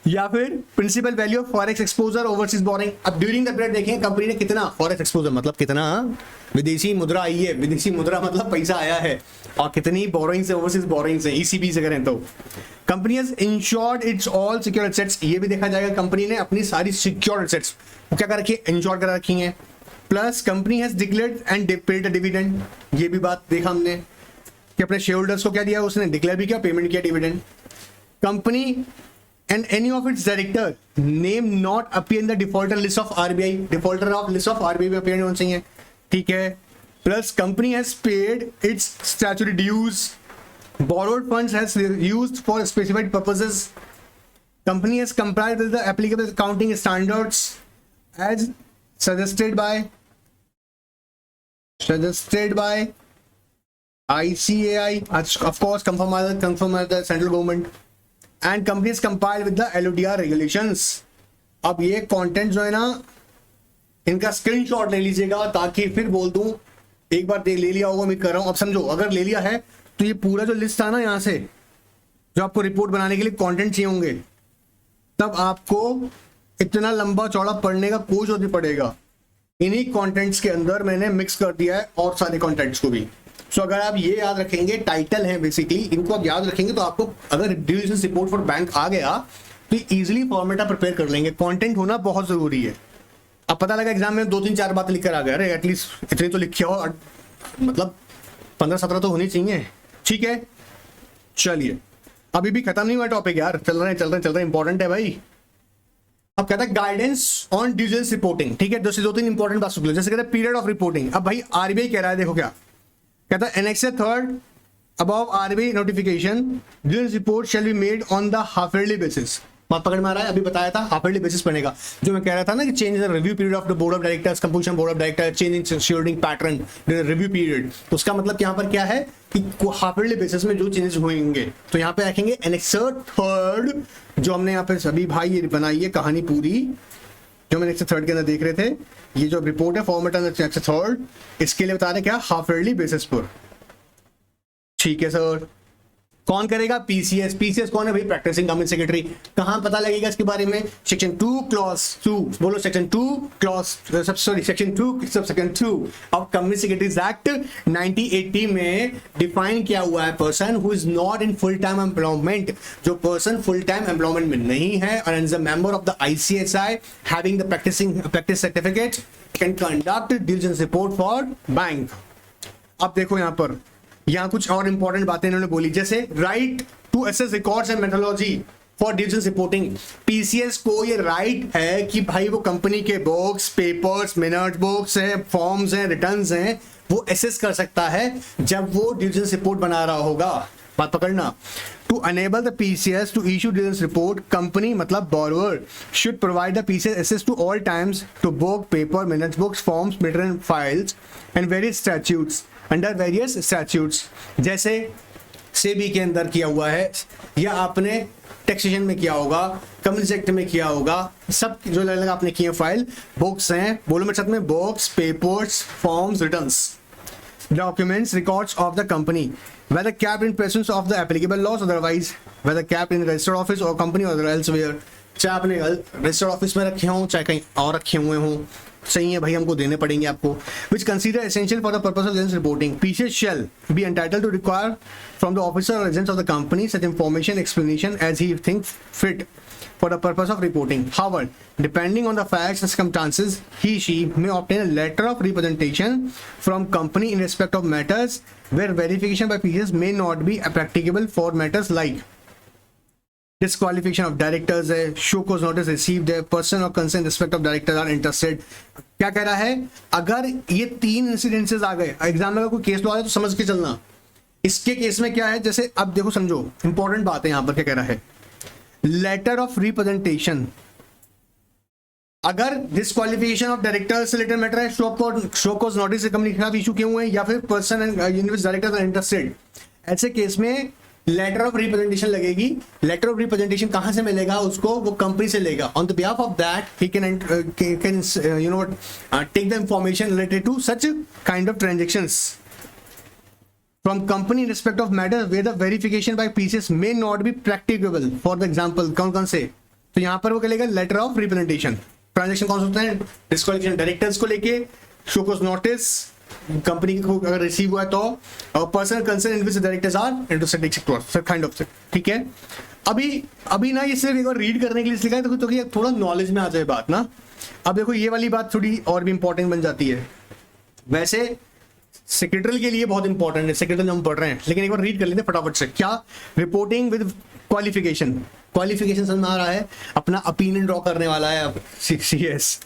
या फिर principal value of forex exposure, overseas borrowing. अब ड्यूरिंग द पीरियड देखें कंपनी ने कितना फॉरेक्स एक्सपोजर, मतलब कितना विदेशी मुद्रा आई है, विदेशी मुद्रा मतलब पैसा आया है, और कितनी बोरिंग से, ओवरसीज बोरिंग से, ईसीबी से करें तो। Company has insured it's all secure assets, ये भी देखा जाएगा, कंपनी ने अपनी सारी सिक्योर एसेट्स क्या कर रखी है? इंश्योर कर रखी है। Plus company has declared and paid a dividend, ये भी बात देखा हमने कि अपने शेयर होल्डर्स को क्या दिया, उसने डिक्लेयर भी किया, पेमेंट किया dividend. Company and any of its director name not appear in the defaulter list of RBI, defaulter of list of RBI में अपीयर होना चाहिए, ठीक है। Plus company has paid its statutory dues, borrowed funds has used for specified purposes, company has complied with the applicable accounting standards as suggested by ICAI, of course confirmed by the central government, and company has complied with the LODR regulations। अब ये कंटेंट जो है ना, इनका स्क्रीनशॉट ले लीजिएगा ताकि फिर बोल दूं एक बार देख ले लिया होगा, मैं कर रहा हूं। अब समझो, अगर ले लिया है तो ये पूरा जो लिस्ट था ना, यहां से जो आपको रिपोर्ट बनाने के लिए कंटेंट चाहिए होंगे, तब आपको इतना लंबा चौड़ा पढ़ने का कोई जरूरत नहीं पड़ेगा। इन्हीं कंटेंट्स के अंदर मैंने मिक्स कर दिया है और सारे कंटेंट्स को भी। सो अगर आप ये याद रखेंगे, टाइटल है बेसिकली, इनको आप याद रखेंगे तो आपको अगर due diligence report for bank आ गया तो इजीली फॉर्मेट आप प्रिपेयर कर लेंगे। कंटेंट होना बहुत जरूरी है। अब पता लगा एग्जाम में 2-3-4 बातें लिख कर आ गए, अरे एटलीस्ट इतनी तो लिखी हो, मतलब 15-17 तो होनी चाहिए, ठीक है। चलिए, अभी भी खत्म नहीं हुआ टॉपिक यार, चल रहे हैं, इंपॉर्टेंट है भाई। अब कहता है guidance on due diligence reporting, ठीक है। 2-3 इंपॉर्टेंट बात सुन लो। जैसे कहता है पीरियड ऑफ रिपोर्टिंग। अब भाई आरबीआई कह रहा है, देखो क्या कहता है, annexure 3 above RBI notification due diligence report shall be made on the half yearly basis. बात पकड़ में आ रहा है, अभी बताया था हाफ ईयरली बेसिस बनेगा। जो मैं कह रहा था ना कि change in the review period of the board of directors, composition board of director, change in shareholding pattern review period, उसका मतलब यहाँ पर क्या है कि हाफ ईयरली बेसिस में जो चेंजेस होंगे तो यहाँ पे रखेंगे एनेक्सर 3, जो हमने यहाँ पे सभी भाई ये बनाई है कहानी पूरी, जो मैंने एनेक्सर 3 के अंदर देख रहे थे। ये जो रिपोर्ट है फॉर्मेट एनेक्सर 3, इसके लिए बता रहे क्या, हाफ ईयरली बेसिस पर, ठीक है सर। कौन करेगा, पीसीएस। पीसीएस कौन है भाई, प्रैक्टिसिंग गवर्नमेंट सेक्रेटरी। कहां पता लगेगा इसके बारे में, सेक्शन 2 क्लॉज 2, बोलो section 2 clause, sorry section 2 sub section 2 of government secretaries act 1980 में डिफाइन किया हुआ है, person who is not in full time employment, जो पर्सन फुल टाइम एम्प्लॉयमेंट में नहीं है और is a member of the ICSI having the practice certificate can conduct due diligence report for bank. अब देखो यहाँ कुछ और इंपॉर्टेंट बातें इन्होंने बोली, जैसे right to access records and methodology for due diligence reporting. PCS को ये राइट है कि भाई वो कंपनी के बुक्स, पेपर्स, मिनट बुक्स हैं, फॉर्म्स हैं, रिटर्न्स हैं, वो एसेस कर सकता है जब वो ड्यू डिलिजेंस रिपोर्ट बना रहा होगा। बात पकड़ना। To enable the PCS to issue diligence report, company मतलब borrower should provide the PCS access to all times to book, paper, minutes books, forms, material files and various statutes under various statutes। जैसे सेबी के अंदर किया हुआ है या आपने टैक्सेशन में किया होगा, कम्युनिटी एक्ट में किया होगा, सब जो अलग आपने किए फाइल, बुक्स हैं, बोलो मेरे साथ में, books, papers, forms, returns, documents, records of the company, whether kept in presence of the applicable laws, otherwise whether kept in registered office or company or elsewhere। चाहे आपने रजिस्टर्ड ऑफिस में रखे हों चाहे कहीं और रखे हुए हों, सही है भाई, हमको देने पड़ेंगे आपको। which consider essential for the purpose of diligence reporting, PCS shall be entitled to require from the officer or agents of the company such information explanation as he thinks fit for the purpose of reporting। However, depending on the facts and circumstances, he/she may obtain a letter of representation from company in respect of matters where verification by PCS may not be practicable for matters like disqualification of directors है, show cause notice received है, person or concern in respect of directors are interested। क्या कह रहा है, अगर ये 3 इंसिडेंसेस आ गए, एग्जाम में अगर कोई केस लो आ जाए तो समझ के चलना। इसके केस में क्या है, जैसे अब देखो समझो, इंपॉर्टेंट बात है यहाँ पर क्या कह रहा है, लेटर ऑफ रिप्रेजेंटेशन। अगर डिस्क्वालिफिकेशन ऑफ डायरेक्टर से रिलेटेड मैटर है, शो कॉज नोटिस कंपनी के खिलाफ इशू किए हुए हैं या फिर person and director are interested, ऐसे केस में लेटर ऑफ रिप्रेजेंटेशन लगेगी। लेटर ऑफ रिप्रेजेंटेशन कहां से मिलेगा उसको, वो कंपनी से लेगा। On the behalf of that he can you know take the information related to such kind of transactions from company in respect of matters where the verification by PCS may not be practicable। for the example कौन से, तो यहाँ पर वो कहेगा लेटर ऑफ रिप्रेजेंटेशन। ट्रांजेक्शन कौन से होते हैं, डिस्क्वालिफिकेशन डायरेक्टर्स को लेके, शो कॉज नोटिस कंपनी को अगर रिसीव हुआ तो, और personal concern in which directors are interested etcetera kind of, ठीक है। अभी ना ये सिर्फ एक बार रीड करने के लिए लिखा है तो कि थोड़ा नॉलेज में आ जाए बात ना। अब देखो ये वाली बात थोड़ी और भी इंपॉर्टेंट बन जाती है। वैसे सेक्रेटरी के लिए बहुत इंपॉर्टेंट है, सेक्रेटरी हम पढ़ रहे हैं, लेकिन एक बार रीड कर लेते हैं फटाफट से। क्या? Reporting with qualification. क्वालिफिकेशन समझ में आ रहा है, अपना ओपिनियन ड्रॉ करने वाला है अब CS.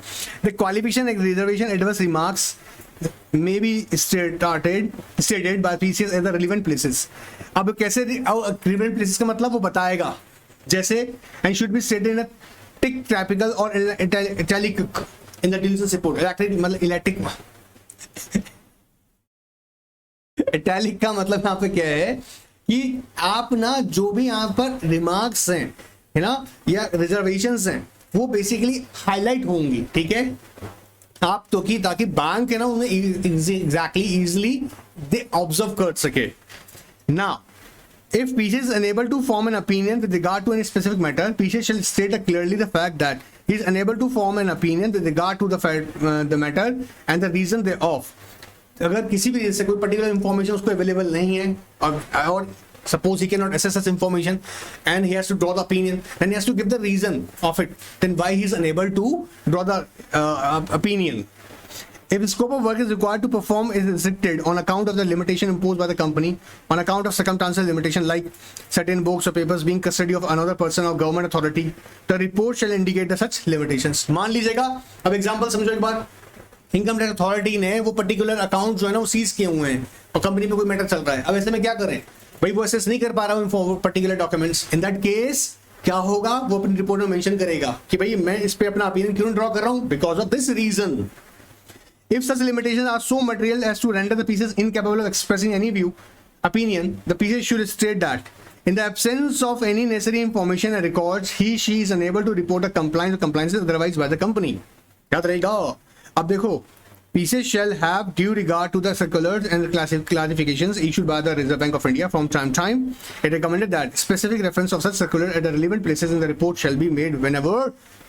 The qualification reservation adverse remarks may be stated by PCS at the relevant places। अब कैसे relevant places का मतलब वो बताएगा, जैसे and should be stated in a tick, typical or italic in the diligence report। मतलब italic का मतलब यहाँ पे क्या है कि आप ना जो भी यहाँ पर रिमार्क्स हैं, है ना, या रिजर्वेशंस हैं, वो बेसिकली हाईलाइट होंगी, ठीक है, आप तो की, ताकि बैंक है ना उन्हें एग्जैक्टली इजिली दे ऑब्जर्व कर सके। Now if PCS is unable to form an opinion with regard to any specific matter, PCS shall state clearly the fact that he is unable to form an opinion with regard to the matter and the reason thereof। अगर किसी भी जैसे कोई पर्टिकुलर इंफॉर्मेशन उसको अवेलेबल नहीं है और suppose he cannot assess such information and he has to draw the opinion, then he has to give the reason of it, then why he is unable to draw the opinion। If the scope of work is required to perform is restricted on account of the limitation imposed by the company, on account of circumstantial limitation like certain books or papers being custody of another person or government authority, the report shall indicate the such limitations। मान लीजिएगा, अब एग्जांपल समझो एक बार, इनकम टैक्स अथॉरिटी ने वो पर्टिकुलर अकाउंट जो है ना वो सीज किए हुए हैं और कंपनी में कोई मैटर चल रहा है। अब ऐसे में क्या करें भाई, वो असेस नहीं कर पा रहा हूँ particular documents. In that case क्या होगा, वो अपनी रिपोर्ट में मेंशन करेगा कि भाई मैं इस पे अपना ओपिनियन क्यों ड्रॉ कर रहा हूँ, because of this reason. If such limitations are so material as to render the PCS incapable of expressing any view, opinion, the PCS should state that in the absence of any necessary information and records, she is unable to report a compliance or compliances otherwise by the company। याद रहेगा। अब देखो, PCS shall have due regard to the circulars and classifications issued by the Reserve Bank of India from time to time। It recommended that specific reference of such circular at the relevant places in the report shall be made whenever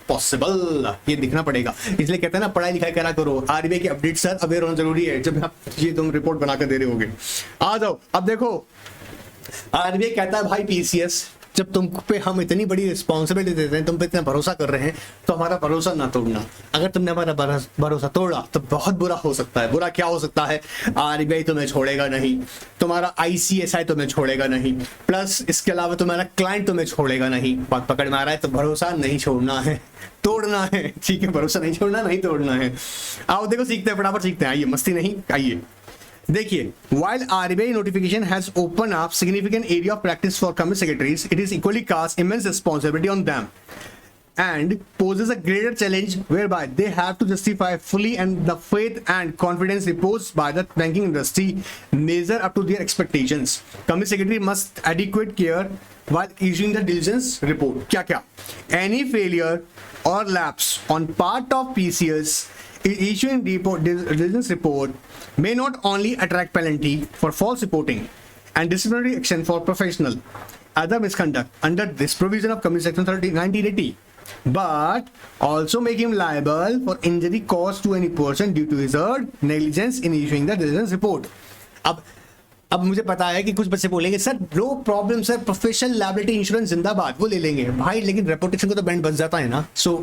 possible। ये दिखना पड़ेगा, इसलिए कहते हैं ना पढ़ाई लिखाई करा करो, आरबीआई के अपडेट सर अवेयर होना जरूरी है जब आप ये तुम रिपोर्ट बनाकर दे रहे होगे। आ जाओ, अब देखो आरबीआई कहता है भाई पीसीएस, जब तुम पे हम इतनी बड़ी रिस्पॉन्सिबिलिटी देते हैं, तुम पे इतना भरोसा कर रहे हैं, तो हमारा भरोसा ना तोड़ना। अगर तुमने हमारा भरोसा तोड़ा तो बहुत बुरा हो सकता है। बुरा क्या हो सकता है? आरबीआई तुम्हें छोड़ेगा नहीं, तुम्हारा आईसीएसआई तुम्हें छोड़ेगा नहीं, प्लस इसके अलावा तुम्हारा क्लाइंट तुम्हें छोड़ेगा नहीं। बात पकड़ में आ रहा है? तो भरोसा नहीं छोड़ना है, तोड़ना है, ठीक है, भरोसा नहीं छोड़ना, नहीं तोड़ना है। आओ देखो, सीखते हैं, फटाफट सीखते हैं, आइए, मस्ती नहीं, आइए देखिए। while RBI notification has opened up significant area of practice for company secretaries, it is equally casts immense responsibility on them and poses a greater challenge whereby they have to justify fully and the faith and confidence reposed by the banking industry measure up to their expectations। Company secretary must adequate care while issuing the diligence report। क्या any failure or lapse on part of PCS in issuing diligence report may not only attract penalty for false reporting and disciplinary action for professional other misconduct under this provision of Company Section 1980, but also make him liable for injury caused to any person due to his negligence in issuing the diligence report। अब मुझे पता है कि कुछ बच्चे बोलेंगे sir no problem sir, professional liability insurance जिंदाबाद, वो ले लेंगे भाई, लेकिन रेपुटेशन को तो बैंड बच जाता है ना। सो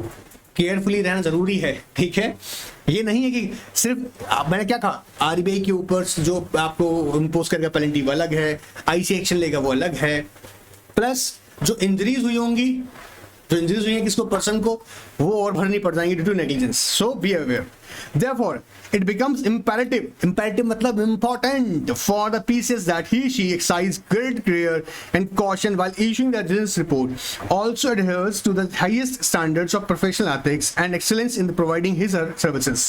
केयरफुली रहना जरूरी है, ठीक है। ये नहीं है कि सिर्फ मैंने क्या कहा, आरबीआई के ऊपर जो आपको इम्पोज करेगा पेनल्टी वो अलग है, आईसी एक्शन लेगा वो अलग है, प्लस जो इंजरीज हुई होंगी, जो इंजरीज हुई है किसको, पर्सन को, वो और भरनी पड़ जाएंगी due to negligence. So be aware. Therefore, it becomes imperative मतलब important for the PCS that she exercise great care and caution while issuing the diligence report, also adheres to the highest standards of professional ethics and excellence in providing his services।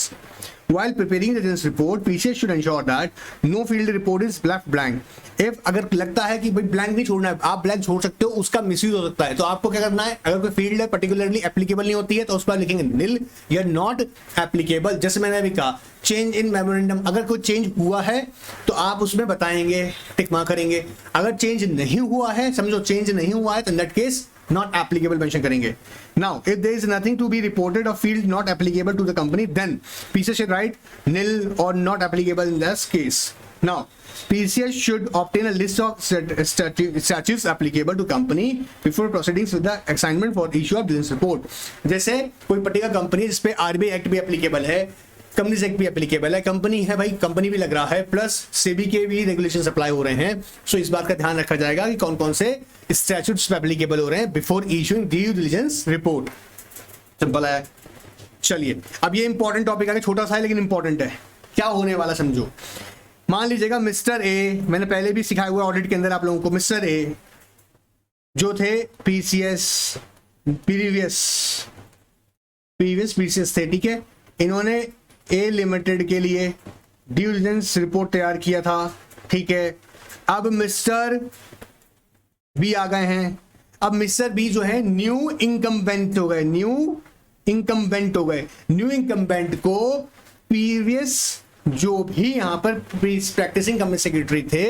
While preparing the diligence report, PCS should ensure that no field report is left blank। If अगर लगता है कि भाई ब्लैंक नहीं छोड़ना है, आप ब्लैंक छोड़ सकते हो, उसका मिसयूज हो सकता है, तो आपको क्या करना है, अगर कोई फील्ड है पर्टिकुलरली एप्लीकेबल नहीं होती है तो उस पर लिखेंगे नील या नॉट एप्लीकेबल। जैसे मैंने अभी कहा चेंज इन मेमोरेंडम, अगर कोई चेंज हुआ है तो आप उसमें बताएंगे, टिक मार्क करेंगे। अगर चेंज नहीं हुआ है, समझो चेंज नहीं हुआ है, तो in that case not applicable mention करेंगे। Now, if there is nothing to be reported or field not applicable to the company, then PCS should write nil or not applicable in this case। Now, PCS should obtain a list of statutes applicable to company before proceedings with the assignment for issue of diligence report। जैसे कोई पर्टिकुलर कंपनी जिसपे आरबीआई एक्ट भी एप्लीकेबल है, कंपनीज एक्ट भी एप्लीकेबल है, कंपनी है भाई, कंपनी भी लग रहा है, प्लस सेबी के भी रेगुलेशन अप्लाई हो रहे हैं। सो इस बात का ध्यान रखा जाएगा कि कौन कौन से स्टैट्यूट्स एप्लीकेबल हो रहे हैं before issuing due diligence report. Simple है। चलिए अब ये इंपॉर्टेंट टॉपिक है, छोटा सा है लेकिन इंपॉर्टेंट है। क्या होने वाला समझो, मान लीजिएगा मिस्टर ए, मैंने पहले भी सिखाया हुआ ऑडिट के अंदर आप लोगों को, मिस्टर ए जो थे पीसीएस प्रीवियस थे, ठीक है, इन्होंने ए लिमिटेड के लिए ड्यू डिलिजेंस रिपोर्ट तैयार किया था, ठीक है। अब मिस्टर बी आ गए हैं, अब मिस्टर बी जो है न्यू इनकम्बेंट हो गए, न्यू इनकम्बेंट को प्रीवियस जो भी यहां पर प्रैक्टिसिंग कंपनी सेक्रेटरी थे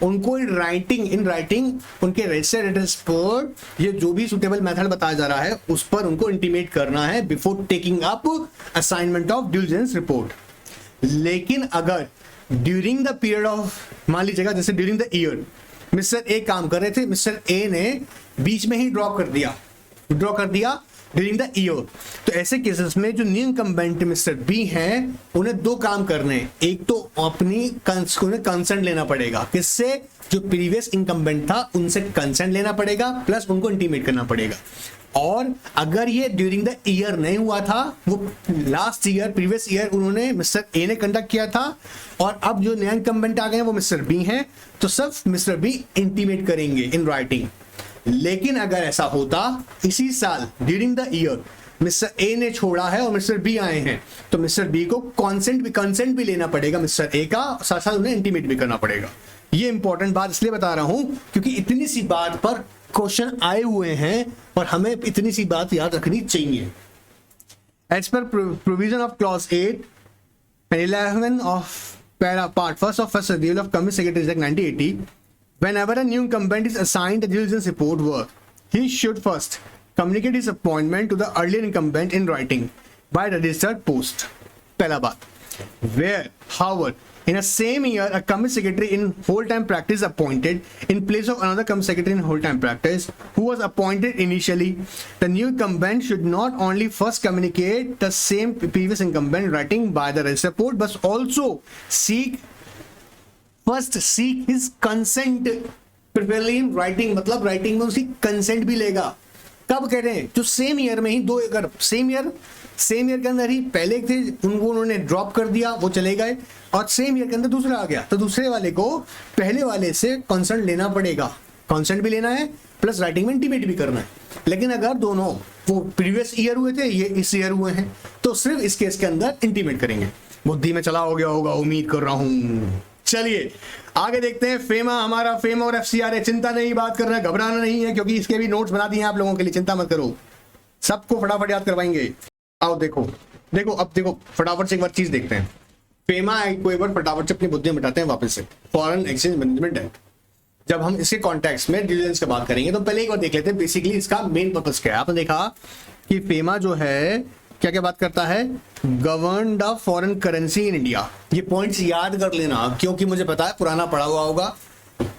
उनको इन राइटिंग उनके रजिस्टर्ड एड्रेस पर ये जो भी सुटेबल मेथड बताया जा रहा है उस पर उनको इंटीमेट करना है before taking up assignment of due diligence report. लेकिन अगर ड्यूरिंग द पीरियड ऑफ, मान लीजिएगा जैसे during the year mister A काम कर रहे थे, मिस्टर ए ने बीच में ही ड्रॉप कर दिया ड्यूरिंग द ईयर, तो ऐसे केसेस में जो न्यू इनकम्बेंट मिस्टर बी हैं उन्हें दो काम करने हैं। एक तो अपनी कंसेंट लेना पड़ेगा, किससे, जो प्रीवियस इनकम्बेंट था उनसे कंसेंट लेना पड़ेगा, प्लस उनको इंटीमेट करना पड़ेगा। और अगर ये ड्यूरिंग द ईयर नहीं हुआ था, वो लास्ट ईयर प्रीवियस ईयर उन्होंने मिस्टर ए ने कंडक्ट किया था और अब जो नया इनकम्बेंट आ गए हैं वो मिस्टर बी हैं, तो सिर्फ मिस्टर बी इंटीमेट करेंगे इन राइटिंग। लेकिन अगर ऐसा होता इसी साल during the year mister A ने छोड़ा है और मिस्टर बी आए हैं, तो मिस्टर बी को कंसेंट भी लेना पड़ेगा मिस्टर ए का, साथ साथ उन्हें इंटीमेट भी करना पड़ेगा। ये इंपॉर्टेंट बात इसलिए बता रहा हूं क्योंकि इतनी सी बात पर क्वेश्चन आए हुए हैं और हमें इतनी सी बात याद रखनी चाहिए। As per provision of clause 8 and 11 of part 1 of first schedule of Company Secretaries Act 1980, whenever a new incumbent is assigned a due diligence report work, he should first communicate his appointment to the earlier incumbent in writing by registered post. पहला बात, where, however, in a same year, a company secretary in whole-time practice appointed in place of another company secretary in whole-time practice who was appointed initially, the new incumbent should not only first communicate the same previous incumbent in writing by the registered post, but also seek his consent preferably in writing, मतलब writing में उसकी consent भी लेगा। कब कह रहे हैं, जो सेम ईयर में ही दो, अगर सेम ईयर के अंदर ही पहले थे उन्होंने ड्रॉप कर दिया, वो चले गए, और सेम ईयर के अंदर दूसरा आ गया, तो दूसरे वाले को पहले वाले से कंसेंट लेना पड़ेगा, कंसेंट भी लेना है प्लस राइटिंग में इंटीमेट भी करना है। लेकिन अगर दोनों वो प्रीवियस ईयर हुए थे, ये इस ईयर हुए हैं, तो सिर्फ इस केस के अंदर इंटीमेट करेंगे। बुद्धि में चला हो गया होगा, उम्मीद कर रहा हूं। चलिए आगे देखते हैं। फेमा, हमारा फेमा और एफसीआर है, चिंता नहीं, बात कर रहा है, घबराना नहीं है, क्योंकि इसके भी नोट्स बना दिए हैं आप लोगों के लिए, चिंता मत करो, सबको फटाफट याद करवाएंगे। आओ देखो अब देखो फटाफट से एक बार चीज देखते हैं। फेमा को एक बार फटाफट से अपनी बुद्धि मिटाते हैं वापस से। फॉरेन एक्सचेंज मैनेजमेंट एक्ट, जब हम इसके कॉन्टेक्स्ट में डिलिजेंस की बात करेंगे तो पहले एक बार देख लेते हैं बेसिकली इसका मेन पर्पस क्या है। आपने देखा कि फेमा जो है क्या क्या बात करता है, govern the foreign currency in India. ये पॉइंट्स याद कर लेना, क्योंकि मुझे पता है पुराना पढ़ा हुआ होगा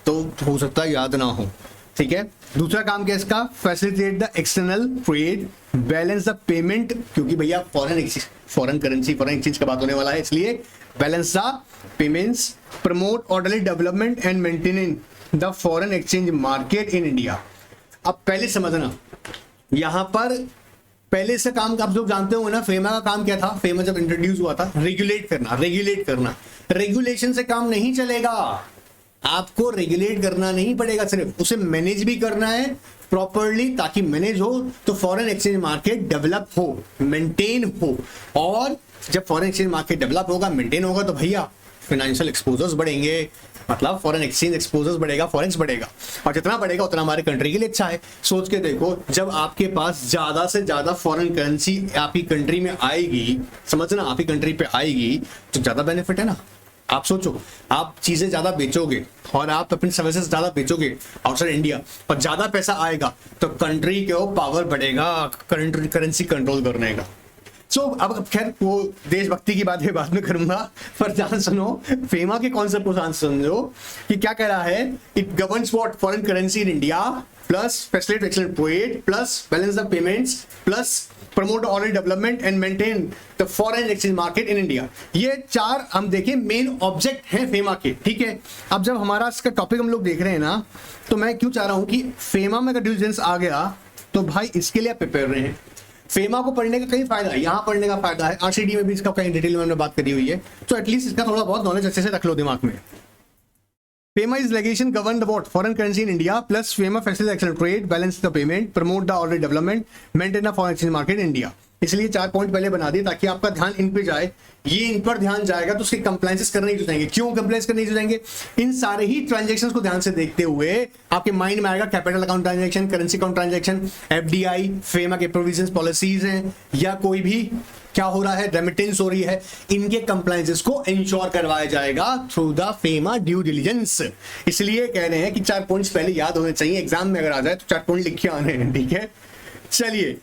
तो हो सकता है याद ना हो, ठीक है। दूसरा काम क्या है इसका, facilitate the external trade, balance the payment, क्योंकि भैया फॉरेन करेंसी फॉरेन एक्सचेंज का बात होने वाला है, इसलिए balance the payments, promote orderly development and maintaining the foreign exchange market in India. अब पहले समझना, यहां पर पहले से काम आप लोग जानते होंगे ना, फेमा का काम क्या था, फेमा जब इंट्रोड्यूस हुआ था, रेगुलेट करना। रेगुलेशन से काम नहीं चलेगा, आपको रेगुलेट करना नहीं पड़ेगा, सिर्फ उसे मैनेज भी करना है प्रॉपरली, ताकि मैनेज हो तो फॉरेन एक्सचेंज मार्केट डेवलप हो, मेंटेन हो। और जब फॉरेन एक्सचेंज मार्केट डेवलप होगा, मेंटेन होगा, तो भैया फाइनेंशियल एक्सपोजर्स बढ़ेंगे, मतलब फॉरेन एक्सचेंज एक्सपोजर्स बढ़ेगा, फॉरेक्स बढ़ेगा, और जितना बढ़ेगा उतना हमारे कंट्री के लिए अच्छा है। सोच के देखो, जब आपके पास ज्यादा से ज्यादा फॉरेन करेंसी आपकी कंट्री में आएगी, समझना आपकी कंट्री पे आएगी, तो ज्यादा बेनिफिट है ना। आप सोचो, आप चीजें ज्यादा बेचोगे और आप अपनी सर्विसेज ज्यादा बेचोगे आउटसाइड इंडिया और ज्यादा पैसा आएगा, तो कंट्री के पावर बढ़ेगा करेंसी कंट्रोल करने का। अब खैर वो देशभक्ति की बात है बाद में करूंगा, पर ध्यान सुनो, फेमा के कॉन्सेप्ट को ध्यान समझो कि क्या कह रहा है। It governs what foreign currency in India plus facilitate exchange trade plus balance the payments plus promote order development and maintain the foreign exchange market in India. ये 4 हम देखें मेन ऑब्जेक्ट हैं फेमा के, ठीक है। अब जब हमारा इसका टॉपिक हम लोग देख रहे हैं ना, तो मैं क्यों चाह रहा हूं कि फेमा में अगर डिलीजेंस आ गया तो भाई इसके लिए आप प्रिपेयर रहे हैं। फेमा को पढ़ने का कई फायदा है, यहाँ पढ़ने का फायदा है, आरसीडी में भी इसका कई डिटेल में हमने बात करी हुई है, तो एटलीस्ट इसका थोड़ा बहुत नॉलेज अच्छे से रख लो दिमाग में। FEMA is legislation governed about foreign currency in India plus FEMA facilitates excellent trade, balance the payment, promote the order development, maintain the foreign exchange market in India। इसलिए 4 पॉइंट पहले बना दिए ताकि आपका ध्यान इन पे जाए। ये इन पर ध्यान जाएगा तो उसके कंप्लायंसेस करने ही जाएंगे। क्यों कंप्लायंस करने ही जाएंगे? इन सारे ही ट्रांजैक्शंस को ध्यान से देखते हुए आपके माइंड में आएगा capital account transaction, currency account transaction, FDI, FEMA के प्रोविजंस पॉलिसीज हैं, या कोई भी क्या हो रहा है, रेमिटेंस हो रही है, इनके कंप्लायंसेस को इंश्योर करवाया जाएगा through the FEMA due diligence. इसलिए कह रहे हैं कि 4 पॉइंट्स पहले याद होने चाहिए, एग्जाम में अगर आ जाए तो 4 पॉइंट लिख के आने हैं, ठीक है। चलिए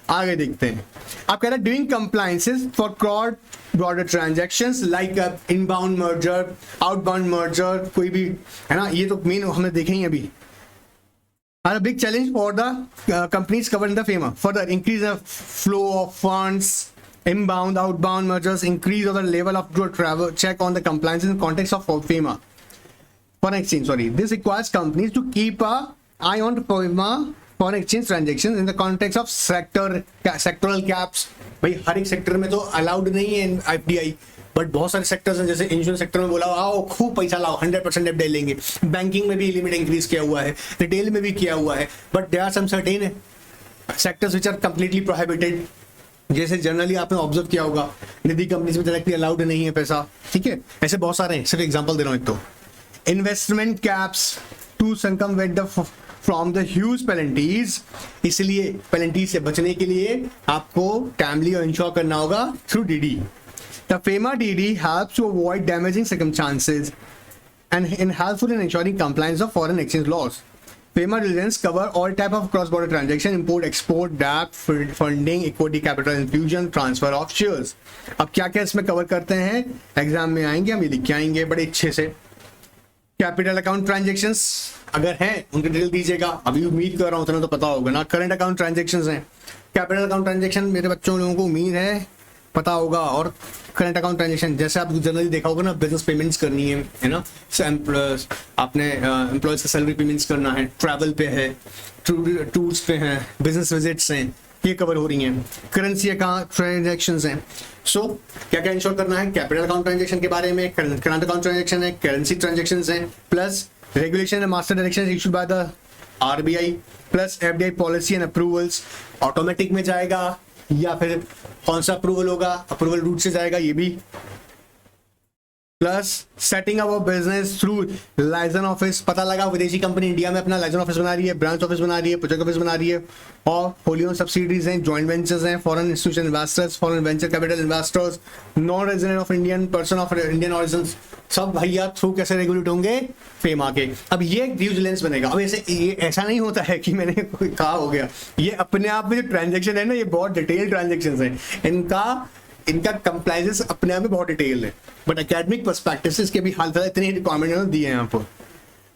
आगे देखते हैं। आप कह रहे हैं doing compliances for cross border transactions like inbound merger, outbound merger, कोई भी है ना, ये तो मेन हमने देखे ही अभी। are a big challenge for the companies covered in the FEMA. Further, increase the flow of funds, inbound, outbound mergers, increase of the level of travel, check on the compliance in context of FEMA. Foreign exchange, sorry. This requires companies to keep a eye on FEMA foreign exchange transactions in the context of sectoral caps. भाई हर एक सेक्टर में तो अलाउड नहीं है एफडीआई, बट बहुत सारे सेक्टर्स हैं, जैसे इंश्योरेंस सेक्टर में बोला आओ खूब पैसा लाओ 100% एफडीआई लेंगे, बैंकिंग में भी लिमिट इंक्रीज किया हुआ है, रिटेल में भी किया हुआ है, but there are some certain sectors which are completely prohibited. जैसे जनरली आपने ऑब्जर्व किया होगा निधि कंपनीज में डायरेक्टली अलाउड नहीं है पैसा, ठीक है। ऐसे बहुत सारे हैं, सिर्फ एग्जांपल दे रहा हूं। एक तो investment caps to circumvent the from the huge penalties, इसलिए पेनल्टी से बचने के लिए आपको टाइमली और इंश्योर करना होगा through DD. The FEMA DD helps to avoid damaging circumstances and helpful in ensuring compliance of foreign exchange laws. FEMA diligence cover all type of cross-border transaction, import, export, debt, funding, equity capital infusion, transfer of shares. अब क्या क्या इसमें कवर करते हैं, एग्जाम में आएंगे, हम ये लिख के आएंगे बड़े अच्छे से। कैपिटल अकाउंट ट्रांजेक्शंस अगर हैं उनके डिटेल दीजिएगा, अभी उम्मीद कर रहा हूँ उतना तो पता होगा ना। करंट अकाउंट ट्रांजेक्शंस हैं, कैपिटल अकाउंट ट्रांजेक्शन मेरे बच्चों लोगों को उम्मीद है पता होगा, और करंट अकाउंट ट्रांजेक्शन जैसे आप जनरली देखा होगा ना, बिजनेस पेमेंट्स करनी है ना, आपने एम्प्लॉयज का सैलरी पेमेंट्स करना है, ट्रैवल पे है, टूर्स पे हैं, बिजनेस विजिट्स हैं, ये कवर हो रही हैं। करेंसी अकाउंट ट्रांजेक्शंस हैं। सो क्या क्या इंश्योर करना है, कैपिटल अकाउंट ट्रांजेक्शन के बारे में, करंट अकाउंट ट्रांजेक्शन है, करेंसी ट्रांजेक्शंस हैं, plus regulation and master direction issued by the RBI, plus FDI policy and approvals. Automatic में जाएगा या फिर कौन सा अप्रूवल होगा, अप्रूवल रूट से जाएगा ये भी, plus setting up of business through license office. पता लगा विदेशी कंपनी इंडिया में अपना लाइसेंस ऑफिस बना रही है, ब्रांच ऑफिस बना रही है, प्रोजेक्ट ऑफिस बना रही है, और होली ओन सब्सिडीज हैं, जॉइंट वेंचर्स हैं, foreign institution investors, foreign venture capital investors, non resident of Indian person of Indian origin, सब भैया थ्रू कैसे रेगुलेट होंगे, फेमा के। अब ये ड्यू डिलिजेंस बनेगा। अब ऐसे ये ऐसा नहीं होता है कि मैंने कोई कहा हो गया, ये अपने आप में जो ट्रांजेक्शन है ना, ये बहुत डिटेल ट्रांजेक्शन है, इनका कंप्लायंस अपने आप में बहुत डिटेल है, बट एकेडमिक पर्सपेक्टिव से इसके भी हाल फिलहाल इतने रिक्वायरमेंट दिए हैं यहाँ पर।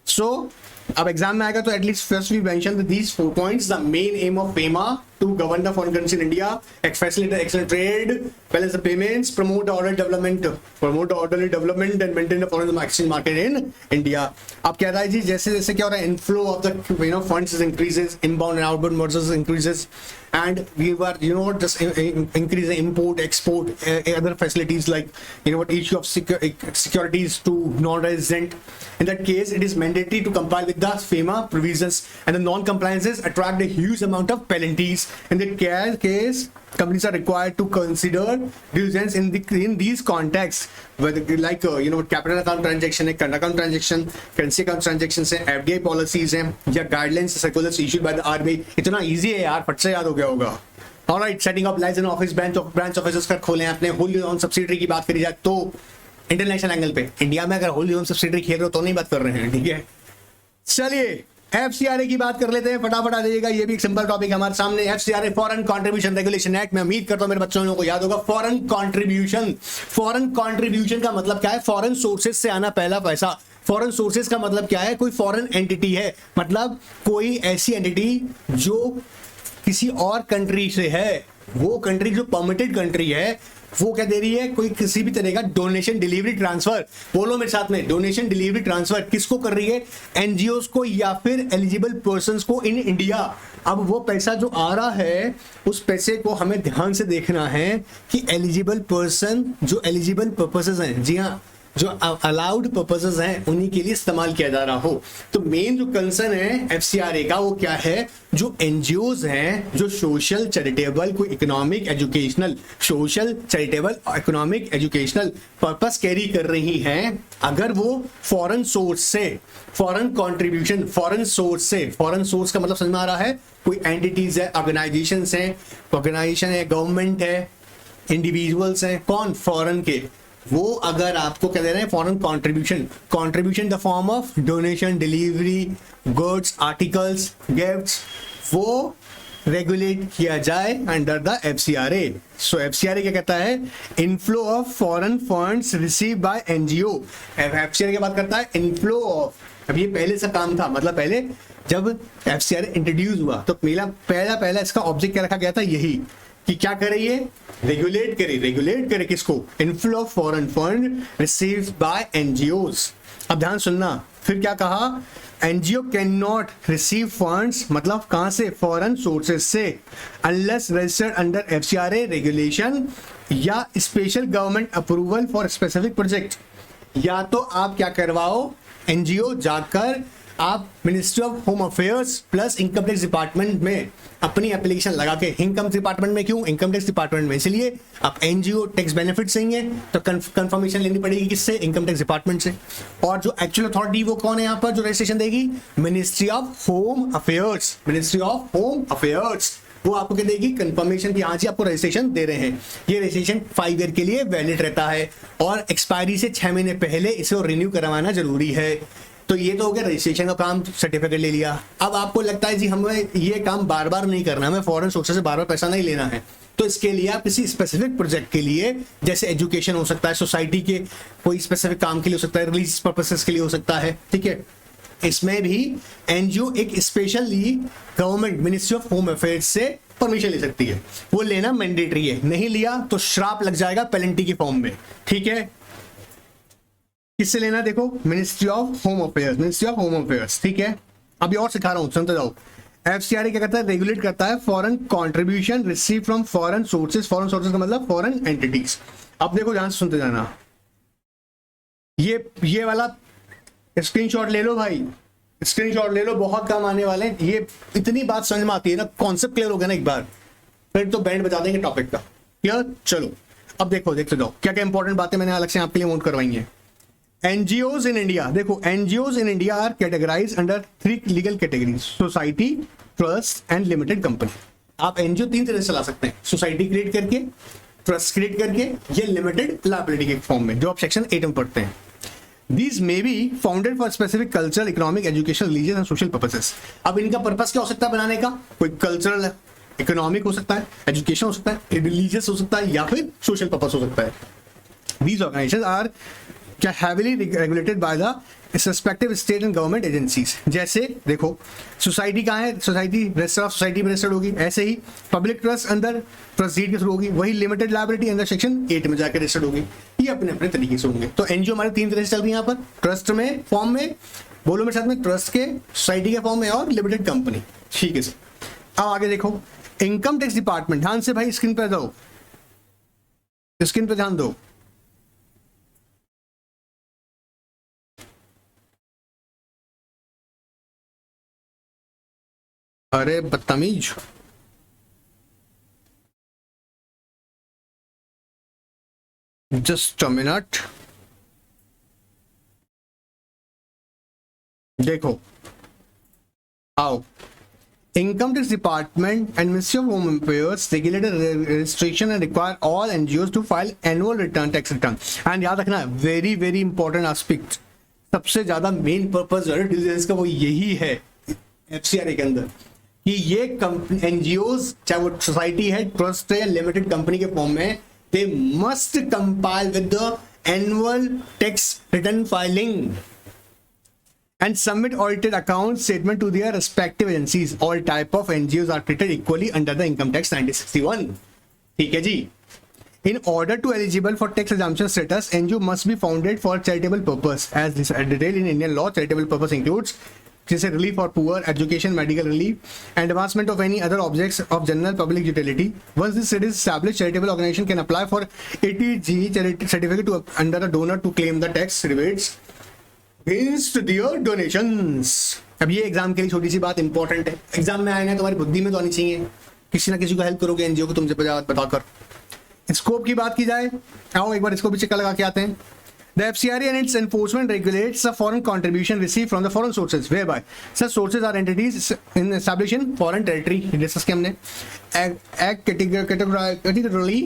सो अब एग्जाम में आएगा तो at least first we mention these 4 points. The main aim of FEMA to govern the foreign currency in India, facilitate excellent trade, balance the payments, promote orderly development and maintain the foreign exchange market in India। अब कह रहा है जी जैसे जैसे क्या हो रहा है, inflow of the funds increases, inbound and outbound mergers increases, and we were just increase the import, export, other facilities like issue of securities to non-resident. In that case, it is mandatory to comply with the FEMA provisions, and the non-compliances attract a huge amount of penalties. In that case, companies are required to consider diligence in these contexts, whether like capital account transaction है, current account transaction, currency account transactions है, FDI policies हैं, या guidelines circulars issued by the RBI। इतना easy है यार, फट से याद हो गया होगा। Alright, setting up license office, branch offices कर खोले अपने wholly owned subsidiary की बात करी जाए तो इंटरनेशनल एंगल पे, इंडिया में अगर wholly owned subsidiary खेल रहे हो तो नहीं बात कर रहे हैं, ठीक है। चलिए एफसीआरए की बात कर लेते हैं, फटाफट आ जाइएगा, ये भी एक सिंपल टॉपिक है हमारे सामने। FCRA foreign contribution regulation act, मैं उम्मीद करता हूं मेरे बच्चों को याद होगा। फॉरेन कंट्रीब्यूशन, फॉरेन कंट्रीब्यूशन का मतलब क्या है? फॉरेन सोर्सेज से आना पहला पैसा। फॉरेन सोर्सेज का मतलब क्या है? कोई फॉरेन एंटिटी है, मतलब कोई ऐसी एंटिटी जो किसी और कंट्री से है, वो कंट्री जो परमिटेड कंट्री है, वो क्या दे रही है? कोई किसी भी तरह का डोनेशन डिलीवरी ट्रांसफर, बोलो मेरे साथ में, डोनेशन डिलीवरी ट्रांसफर किसको कर रही है? एनजीओस को या फिर एलिजिबल पर्संस को इन इंडिया। अब वो पैसा जो आ रहा है, उस पैसे को हमें ध्यान से देखना है कि एलिजिबल पर्सन, जो एलिजिबल पर्पसेस हैं, जी हाँ, जो अलाउड पर्पसेस हैं, उन्हीं के लिए इस्तेमाल किया जा रहा हो। तो मेन जो कंसर्न है एफसीआरए का, वो क्या है? जो एनजीओज हैं, जो सोशल चैरिटेबल, कोई economic educational, social charitable economic educational purpose carry कर रही हैं, अगर वो फॉरेन सोर्स से, फॉरेन कंट्रीब्यूशन, फॉरेन सोर्स से, फॉरेन सोर्स का मतलब समझ में आ रहा है? कोई एंटिटीज है, ऑर्गेनाइजेशंस हैं, ऑर्गेनाइजेशन है, गवर्नमेंट है, इंडिविजुअल्स हैं, कौन? फॉरेन के। वो अगर आपको क्या दे रहे हैं? Foreign contribution, contribution the form of donation, delivery, goods, articles, gifts, वो रेगुलेट किया जाए under the FCRA. So FCRA क्या कहता है? Inflow of foreign funds receive by NGO. FCRA क्या बात करता है? Inflow of. अब ये पहले से काम था, मतलब पहले जब एफसीआरए इंट्रोड्यूस हुआ तो पहला इसका ऑब्जेक्ट क्या रखा गया था? यही कि क्या करे? ये रेगुलेट करे किसको? Inflow of foreign fund received by NGOs. अब ध्यान सुनना, फिर क्या कहा? NGO can not receive funds, मतलब कहां से? फॉरेन सोर्सेज से, unless registered under FCRA regulation या special government approval for specific project. या तो आप क्या करवाओ? एनजीओ जाकर आप ministry of home affairs plus income tax department में अपनी एप्लीकेशन लगा के, इनकम डिपार्टमेंट में क्यों? इनकम टैक्स डिपार्टमेंट में इसलिए आप एनजीओ टैक्स बेनिफिट चाहिए तो कंफर्मेशन लेनी पड़ेगी किससे? इनकम टैक्स डिपार्टमेंट से। और जो एक्चुअल अथॉरिटी वो कौन है यहाँ पर जो रजिस्ट्रेशन देगी? Ministry of home affairs. Ministry of home affairs वो आपको क्या देगी? कंफर्मेशन की हाँ जी आपको रजिस्ट्रेशन दे रहे हैं। ये रजिस्ट्रेशन 5 ईयर के लिए वैलिड रहता है और एक्सपायरी से 6 महीने पहले इसे रिन्यू करवाना जरूरी है। तो ये तो हो गया रजिस्ट्रेशन का काम, सर्टिफिकेट ले लिया। अब आपको लगता है जी हमें ये काम बार बार नहीं करना, हमें फॉरेन सोर्सेज से बार बार पैसा नहीं लेना है, तो इसके लिए आप किसी स्पेसिफिक प्रोजेक्ट के लिए, जैसे एजुकेशन हो सकता है, सोसाइटी के कोई स्पेसिफिक काम के लिए हो सकता है, रिलीजियस पर्पसेस के लिए हो सकता है, ठीक है, इसमें भी एनजीओ एक specially government ministry of home affairs से परमिशन ले सकती है। वो लेना मैंडेटरी है, नहीं लिया तो श्राप लग जाएगा पेनल्टी के फॉर्म में, ठीक है। किससे लेना? देखो, ministry of home affairs, ministry of home affairs, ठीक है। अभी और सिखा रहा हूं, सुनते जाओ। एफसीआरए क्या करता है? रेगुलेट करता है foreign contribution receive from foreign sources. Foreign sources का मतलब फॉरेन एंटिटीज। अब देखो ध्यान से सुनते जाना, ये वाला स्क्रीनशॉट ले लो भाई, स्क्रीनशॉट ले लो, बहुत काम आने वाले हैं। ये इतनी बात समझ में आती है ना, कॉन्सेप्ट क्लियर हो गया ना एक बार, फिर तो बैंड बजा देंगे टॉपिक का। क्लियर? चलो अब देखो, देखते जाओ क्या क्या इंपॉर्टेंट बातें मैंने अलग से आपके लिए नोट करवाई हैं। एनजीओज इन इंडिया, देखो NGOs in India are categorize under 3 legal categories: society, trust and limited company. आप एनजीओ 3 तरह से चला सकते हैं, सोसाइटी क्रिएट करके, ट्रस्ट क्रिएट करके, ये लिमिटेड लायबिलिटी के फॉर्म में, जो आप सेक्शन 8 में पढ़ते हैं। These may be founded for specific cultural, economic, educational, religious and social purposes. अब इनका पर्पस क्या हो सकता है बनाने का? कोई कल्चरल, इकोनॉमिक हो सकता है, एजुकेशन हो सकता है, रिलीजियस हो सकता है, या फिर सोशल पर्पस हो सकता है। These organizations are क्या heavily regulated by the respective state and government agencies। जैसे देखो, सोसाइटी कहाँ है? सोसाइटी रजिस्टर ऑफ सोसाइटी में रजिस्टर्ड होगी। ऐसे ही पब्लिक ट्रस्ट अंदर ट्रस्ट डीड के थ्रू होगी, वही लिमिटेड लायबिलिटी अंदर सेक्शन 8 में जाकर रजिस्टर्ड होगी। ये अपने अपने तरीके से होंगे। तो एनजीओ हमारे 3 तरह से चल रही है यहाँ पर, ट्रस्ट में फॉर्म में, बोलो मेरे साथ में, ट्रस्ट के, सोसाइटी के फॉर्म में, और लिमिटेड कंपनी, ठीक है सर। अब आगे देखो, इनकम टैक्स डिपार्टमेंट, ध्यान से भाई स्क्रीन पर जाओ, स्क्रीन पर ध्यान दो। अरे बदतमीज, जस्ट अ मिनट, देखो आओ। Income tax department and ministry of home affairs regulate registration and require all NGOs to file annual return, tax return. And याद रखना, वेरी वेरी इंपॉर्टेंट एस्पेक्ट, सबसे ज्यादा मेन पर्पस जो है डिलीजेंस का वो यही है, एफसीआरए के अंदर कि ये एनजीओज, चाहे वो सोसाइटी है, ट्रस्ट है या लिमिटेड कंपनी के फॉर्म में, they must compile with the annual tax return filing and submit audited account statement to their respective agencies. All type of NGOs are treated equally under the Income Tax 1961. ठीक है जी. In order to eligible for tax exemption status, NGO must be founded for charitable purpose. As this detailed in Indian law, charitable purpose includes जैसे relief for poor, education, medical relief, and advancement of any other objects of general public utility. Once this is established, charitable organization can apply for ATG certificate to under the donor to claim the tax rebates against their donations. अब ये एग्जाम के लिए छोटी सी बात इंपॉर्टेंट है. एग्जाम में आए ना, तुम्हारी बुद्धि में तो आनी चाहिए. किसी ना किसी को हेल्प करोगे एनजीओ को तुमसे बताकर. स्कोप की बात की जाए, आओ एक बार इसको भी चक्कर लगा के आते हैं. The FCRA and its enforcement regulates the foreign contribution received from the foreign sources, whereby such sources are entities in established in foreign territory. Discuss किया हमने. Act categorically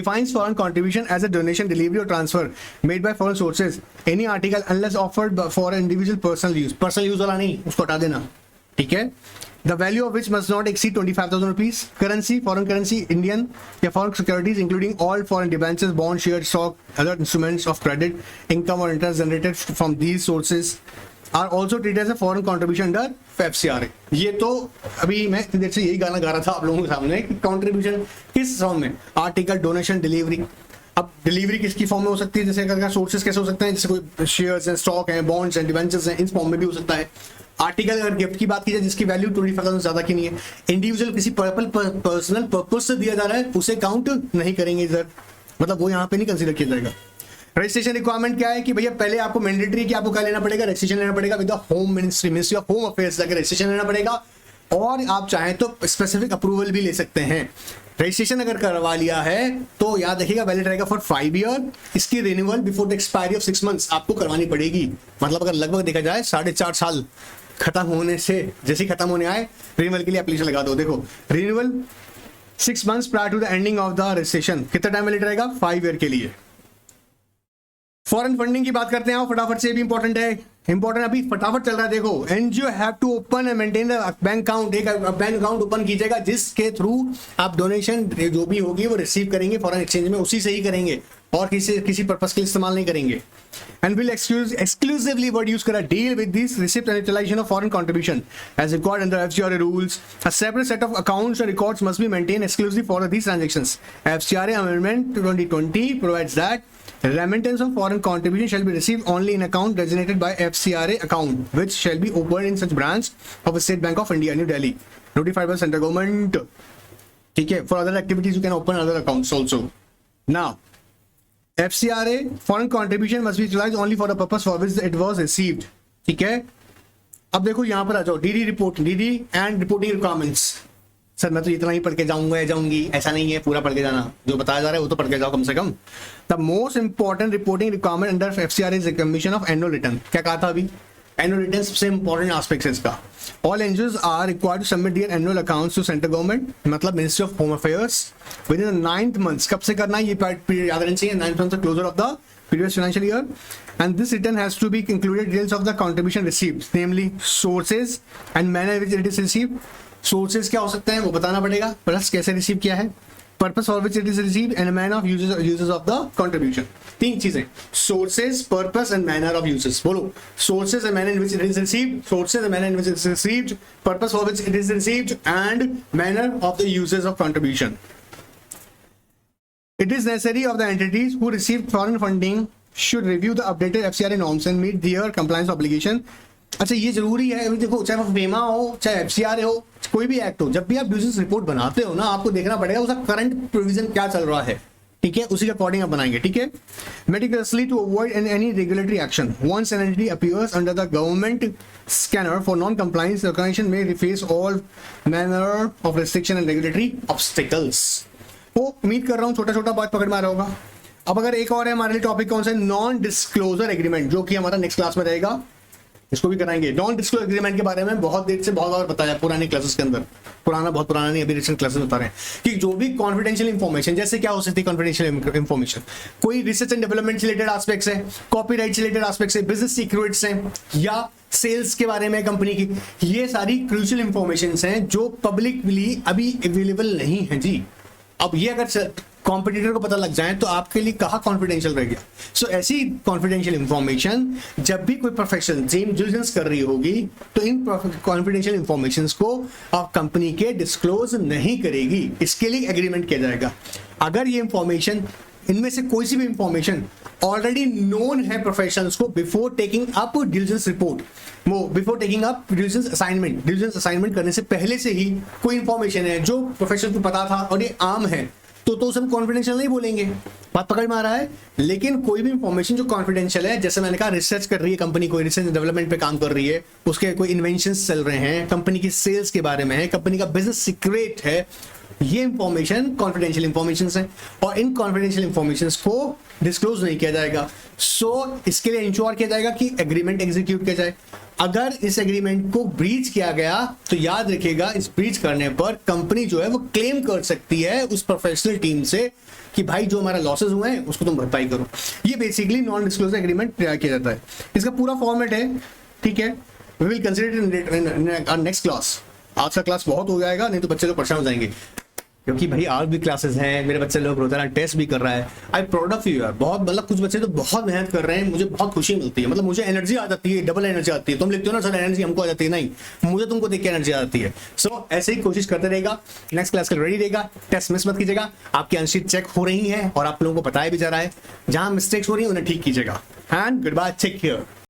defines foreign contribution as a donation, delivery or transfer made by foreign sources. Any article unless offered for individual personal use. Personal use वाला नहीं, उसको हटा देना. ठीक है. The value of which must not exceed 25,000 rupees. Currency, foreign currency, Indian या foreign securities, including all foreign debentures, bonds, shares, stock, other instruments of credit, income or interest generated from these sources are also treated as a foreign contribution under FCRA. ये तो अभी मैं इतनी देर से यही गाना गा रहा था आप लोगों के सामने कि कंट्रीब्यूशन किस फॉर्म में, आर्टिकल, डोनेशन, डिलीवरी. अब डिलीवरी किसकी फॉर्म में हो सकती है, जैसे अगर सोर्सेज कैसे हो सकते हैं, जैसे कोई शेयर्स हैं, स्टॉक हैं, बॉन्ड्स हैं, डिवेंचर्स हैं, इस फॉर्म में भी हो सकता है. आर्टिकल अगर गिफ्ट की बात की जाए जिसकी वैल्यू 25,000 ज्यादा की नहीं है, इंडिविजुअल किसी पर्सनल पर्पज से दिया जा रहा है, उसे काउंट नहीं करेंगे इधर, मतलब वो यहाँ पे नहीं कंसीडर किया जाएगा. रजिस्ट्रेशन रिक्वायरमेंट क्या है कि भैया पहले आपको मैंडेटरी कि आपको क्या लेना पड़ेगा, रजिस्ट्रेशन लेना पड़ेगा with the home ministry of home affairs जाकर रजिस्ट्रेशन लेना पड़ेगा, और आप चाहें तो स्पेसिफिक अप्रूवल भी ले सकते हैं. रजिस्ट्रेशन अगर करवा लिया है तो याद रखिएगा वैलिड रहेगा फॉर 5 ईयर. इसकी renewal before the expiry of 6 months आपको करवानी पड़ेगी. मतलब अगर लगभग देखा जाए 4.5 साल खत्म होने से जैसे खत्म होने आए रिन्यूअल के लिए एप्लीकेशन लगा दो. देखो renewal 6 months prior to the ending of the registration. कितना टाइम वैलिड रहेगा, 5 ईयर के लिए. फॉरेन फंडिंग की बात करते हैं फटाफट से, भी इंपॉर्टेंट है. इंपॉर्टेंट अभी फटाफट चल रहा है. देखो NGO have to open and maintain bank account. एक बैंक अकाउंट ओपन कीजिएगा जिसके थ्रू आप डोनेशन जो भी होगी वो रिसीव करेंगे फॉरेन एक्सचेंज में, उसी से ही करेंगे और किसी पर्पस के लिए इस्तेमाल नहीं करेंगे. And will exclusively word use करा deal with this receipt and utilisation of foreign contribution as required under FCRA rules. A separate set of accounts and records must be maintain exclusive for these transactions. FCRA amendment 2020 provides that remittance of foreign contribution shall be received only in account designated by FCRA account, which shall be opened in such branch of the State Bank of India, New Delhi, notified by central government. ठीक है. For other activities you can open other accounts also. Now, FCRA foreign contribution must be utilized only for the purpose for which it was received. ठीक है. अब देखो यहाँ पर आ जाओ, DD report, DD and reporting requirements. Sir मैं तो इतना ही पढ़ के जाऊंगा या जाऊंगी, ऐसा नहीं है, पूरा पढ़ के जाना. जो बताया जा रहा है वो तो पढ़ के जाओ कम से कम. The most important reporting requirement under FCRA is commission of annual return. क्या कहा था अभी, एनुअल रिटर्न सबसे इंपॉर्टेंट एस्पेक्ट है इसका. All NGOs are required to submit their annual accounts to central government, मतलब ministry of home affairs within the 9th month. कब से करना है ये पीरियड याद रहना चाहिए, 9th month closure of the previous financial year, and this return has to be included details of the contribution received, namely sources and manner which it is received. Sources क्या हो सकते हैं वो बताना पड़ेगा, प्लस कैसे रिसीव किया है, purpose for which it is received and manner of uses of the contribution. 3 चीजें, sources, purpose and manner of uses. बोलो, sources and manner in which it is received, sources and manner in which it is received, purpose for which it is received and manner of the uses of contribution. It is necessary of the entities who receive foreign funding should review the updated FCRA norms and meet their compliance obligation. अच्छा ये जरूरी है. अभी देखो चाहे वो फेमा हो चाहे एफसीआरए हो, कोई भी एक्ट हो, जब भी आप बिजनेस रिपोर्ट बनाते हो ना आपको देखना पड़ेगा उसका करंट प्रोविजन क्या चल रहा है. ठीक है, उसी के अकॉर्डिंग आप बनाएंगे. ठीक है. Meticulously to avoid any regulatory action once an entity appears under the government scanner for non compliance, the organization may face all manner of restriction and regulatory obstacles. तो उम्मीद कर रहा हूँ छोटा छोटा बात पकड़ में आ रहा होगा. अब अगर एक और है हमारे लिए टॉपिक कौन सा है, नॉन डिस्क्लोजर एग्रीमेंट, जो कि हमारा नेक्स्ट क्लास में रहेगा. इसको भी कराएंगे। नॉन डिस्क्लोजर एग्रीमेंट के बारे में बहुत देर से बहुत बार बताया पुराने क्लासेस के अंदर, बहुत पुराना नहीं, अभी रिसेंट क्लासेस बता रहे हैं कि जो भी कॉन्फिडेंशियल इंफॉर्मेशन, जैसे क्या हो सकती है कॉन्फिडेंशियल इंफॉर्मेशन, कोई रिसर्च एंड डेवलपमेंट से रिलेटेड एस्पेक्ट्स है, कॉपीराइट से रिलेटेड एस्पेक्ट्स है, बिजनेस सीक्रेट्स हैं, या सेल्स के बारे में कंपनी की, ये सारी क्रूशियल इंफॉर्मेशन हैं जो पब्लिकली अभी अवेलेबल नहीं है जी। अब ये अगर कॉम्पिटिटर को पता लग जाए तो आपके लिए कहाँ कॉन्फिडेंशियल रह गया। सो ऐसी कॉन्फिडेंशियल इंफॉर्मेशन जब भी कोई प्रोफेशनल टीम डिलिजेंस कर रही होगी तो इन कॉन्फिडेंशियल इंफॉर्मेशन को आप कंपनी के डिस्क्लोज नहीं करेगी, इसके लिए एग्रीमेंट किया जाएगा। अगर ये इंफॉर्मेशन, इनमें से कोई सी भी इंफॉर्मेशन ऑलरेडी नोन है प्रोफेशनल्स को before taking up diligence report, वो before taking up diligence assignment करने से पहले से ही कोई इंफॉर्मेशन है जो प्रोफेशनल को पता था और ये आम है, तो उसे हम कॉन्फिडेंशियल नहीं बोलेंगे। बात पकड़ में आ रहा है। लेकिन कोई भी इंफॉर्मेशन जो कॉन्फिडेंशियल है, जैसे मैंने कहा रिसर्च कर रही है कंपनी, कोई रिसर्च डेवलपमेंट पे काम कर रही है, उसके कोई इन्वेंशंस चल रहे हैं, कंपनी की सेल्स के बारे में है, कंपनी का बिजनेस सीक्रेट है, ये इंफॉर्मेशन कॉन्फिडेंशियल इंफॉर्मेशन है और इन कॉन्फिडेंशियल इंफॉर्मेशन को डिस्क्लोज नहीं किया जाएगा। सो इसके लिए इंश्योर किया जाएगा कि एग्रीमेंट एग्जीक्यूट किया जाए। अगर इस एग्रीमेंट को ब्रीच किया गया तो याद रखिएगा, इस ब्रीच करने पर कंपनी जो है वो क्लेम कर सकती है उस प्रोफेशनल टीम से कि भाई जो हमारा लॉसेस हुए हैं उसको तुम भरपाई करो। ये बेसिकली नॉन डिस्क्लोजर एग्रीमेंट तैयार किया जाता है। इसका पूरा फॉर्मेट है, ठीक है, we will consider in next class. आज का क्लास बहुत हो जाएगा, नहीं तो बच्चे लोग परेशान हो जाएंगे, क्योंकि भाई और भी क्लासेस हैं, मेरे बच्चे लोग रोजाना टेस्ट भी कर रहा है। आई प्राउड ऑफ यू यार, बहुत मतलब कुछ बच्चे तो बहुत मेहनत कर रहे हैं, मुझे बहुत खुशी मिलती है, मतलब मुझे एनर्जी आ जाती है, डबल एनर्जी आती है। तुम लिखते हो ना सर एनर्जी हमको आ जाती है, नहीं, मुझे तुमको देख के एनर्जी आ जाती है। सो ऐसे ही कोशिश करते रहेगा, नेक्स्ट क्लास का रेडी रहेगा, टेस्ट मिस मत कीजिएगा। आपकी आंसर चेक हो रही है और आप लोगों को बताया भी जा रहा है, जहां मिस्टेक्स हो रही है उन्हें ठीक कीजिएगा। And goodbye, take care.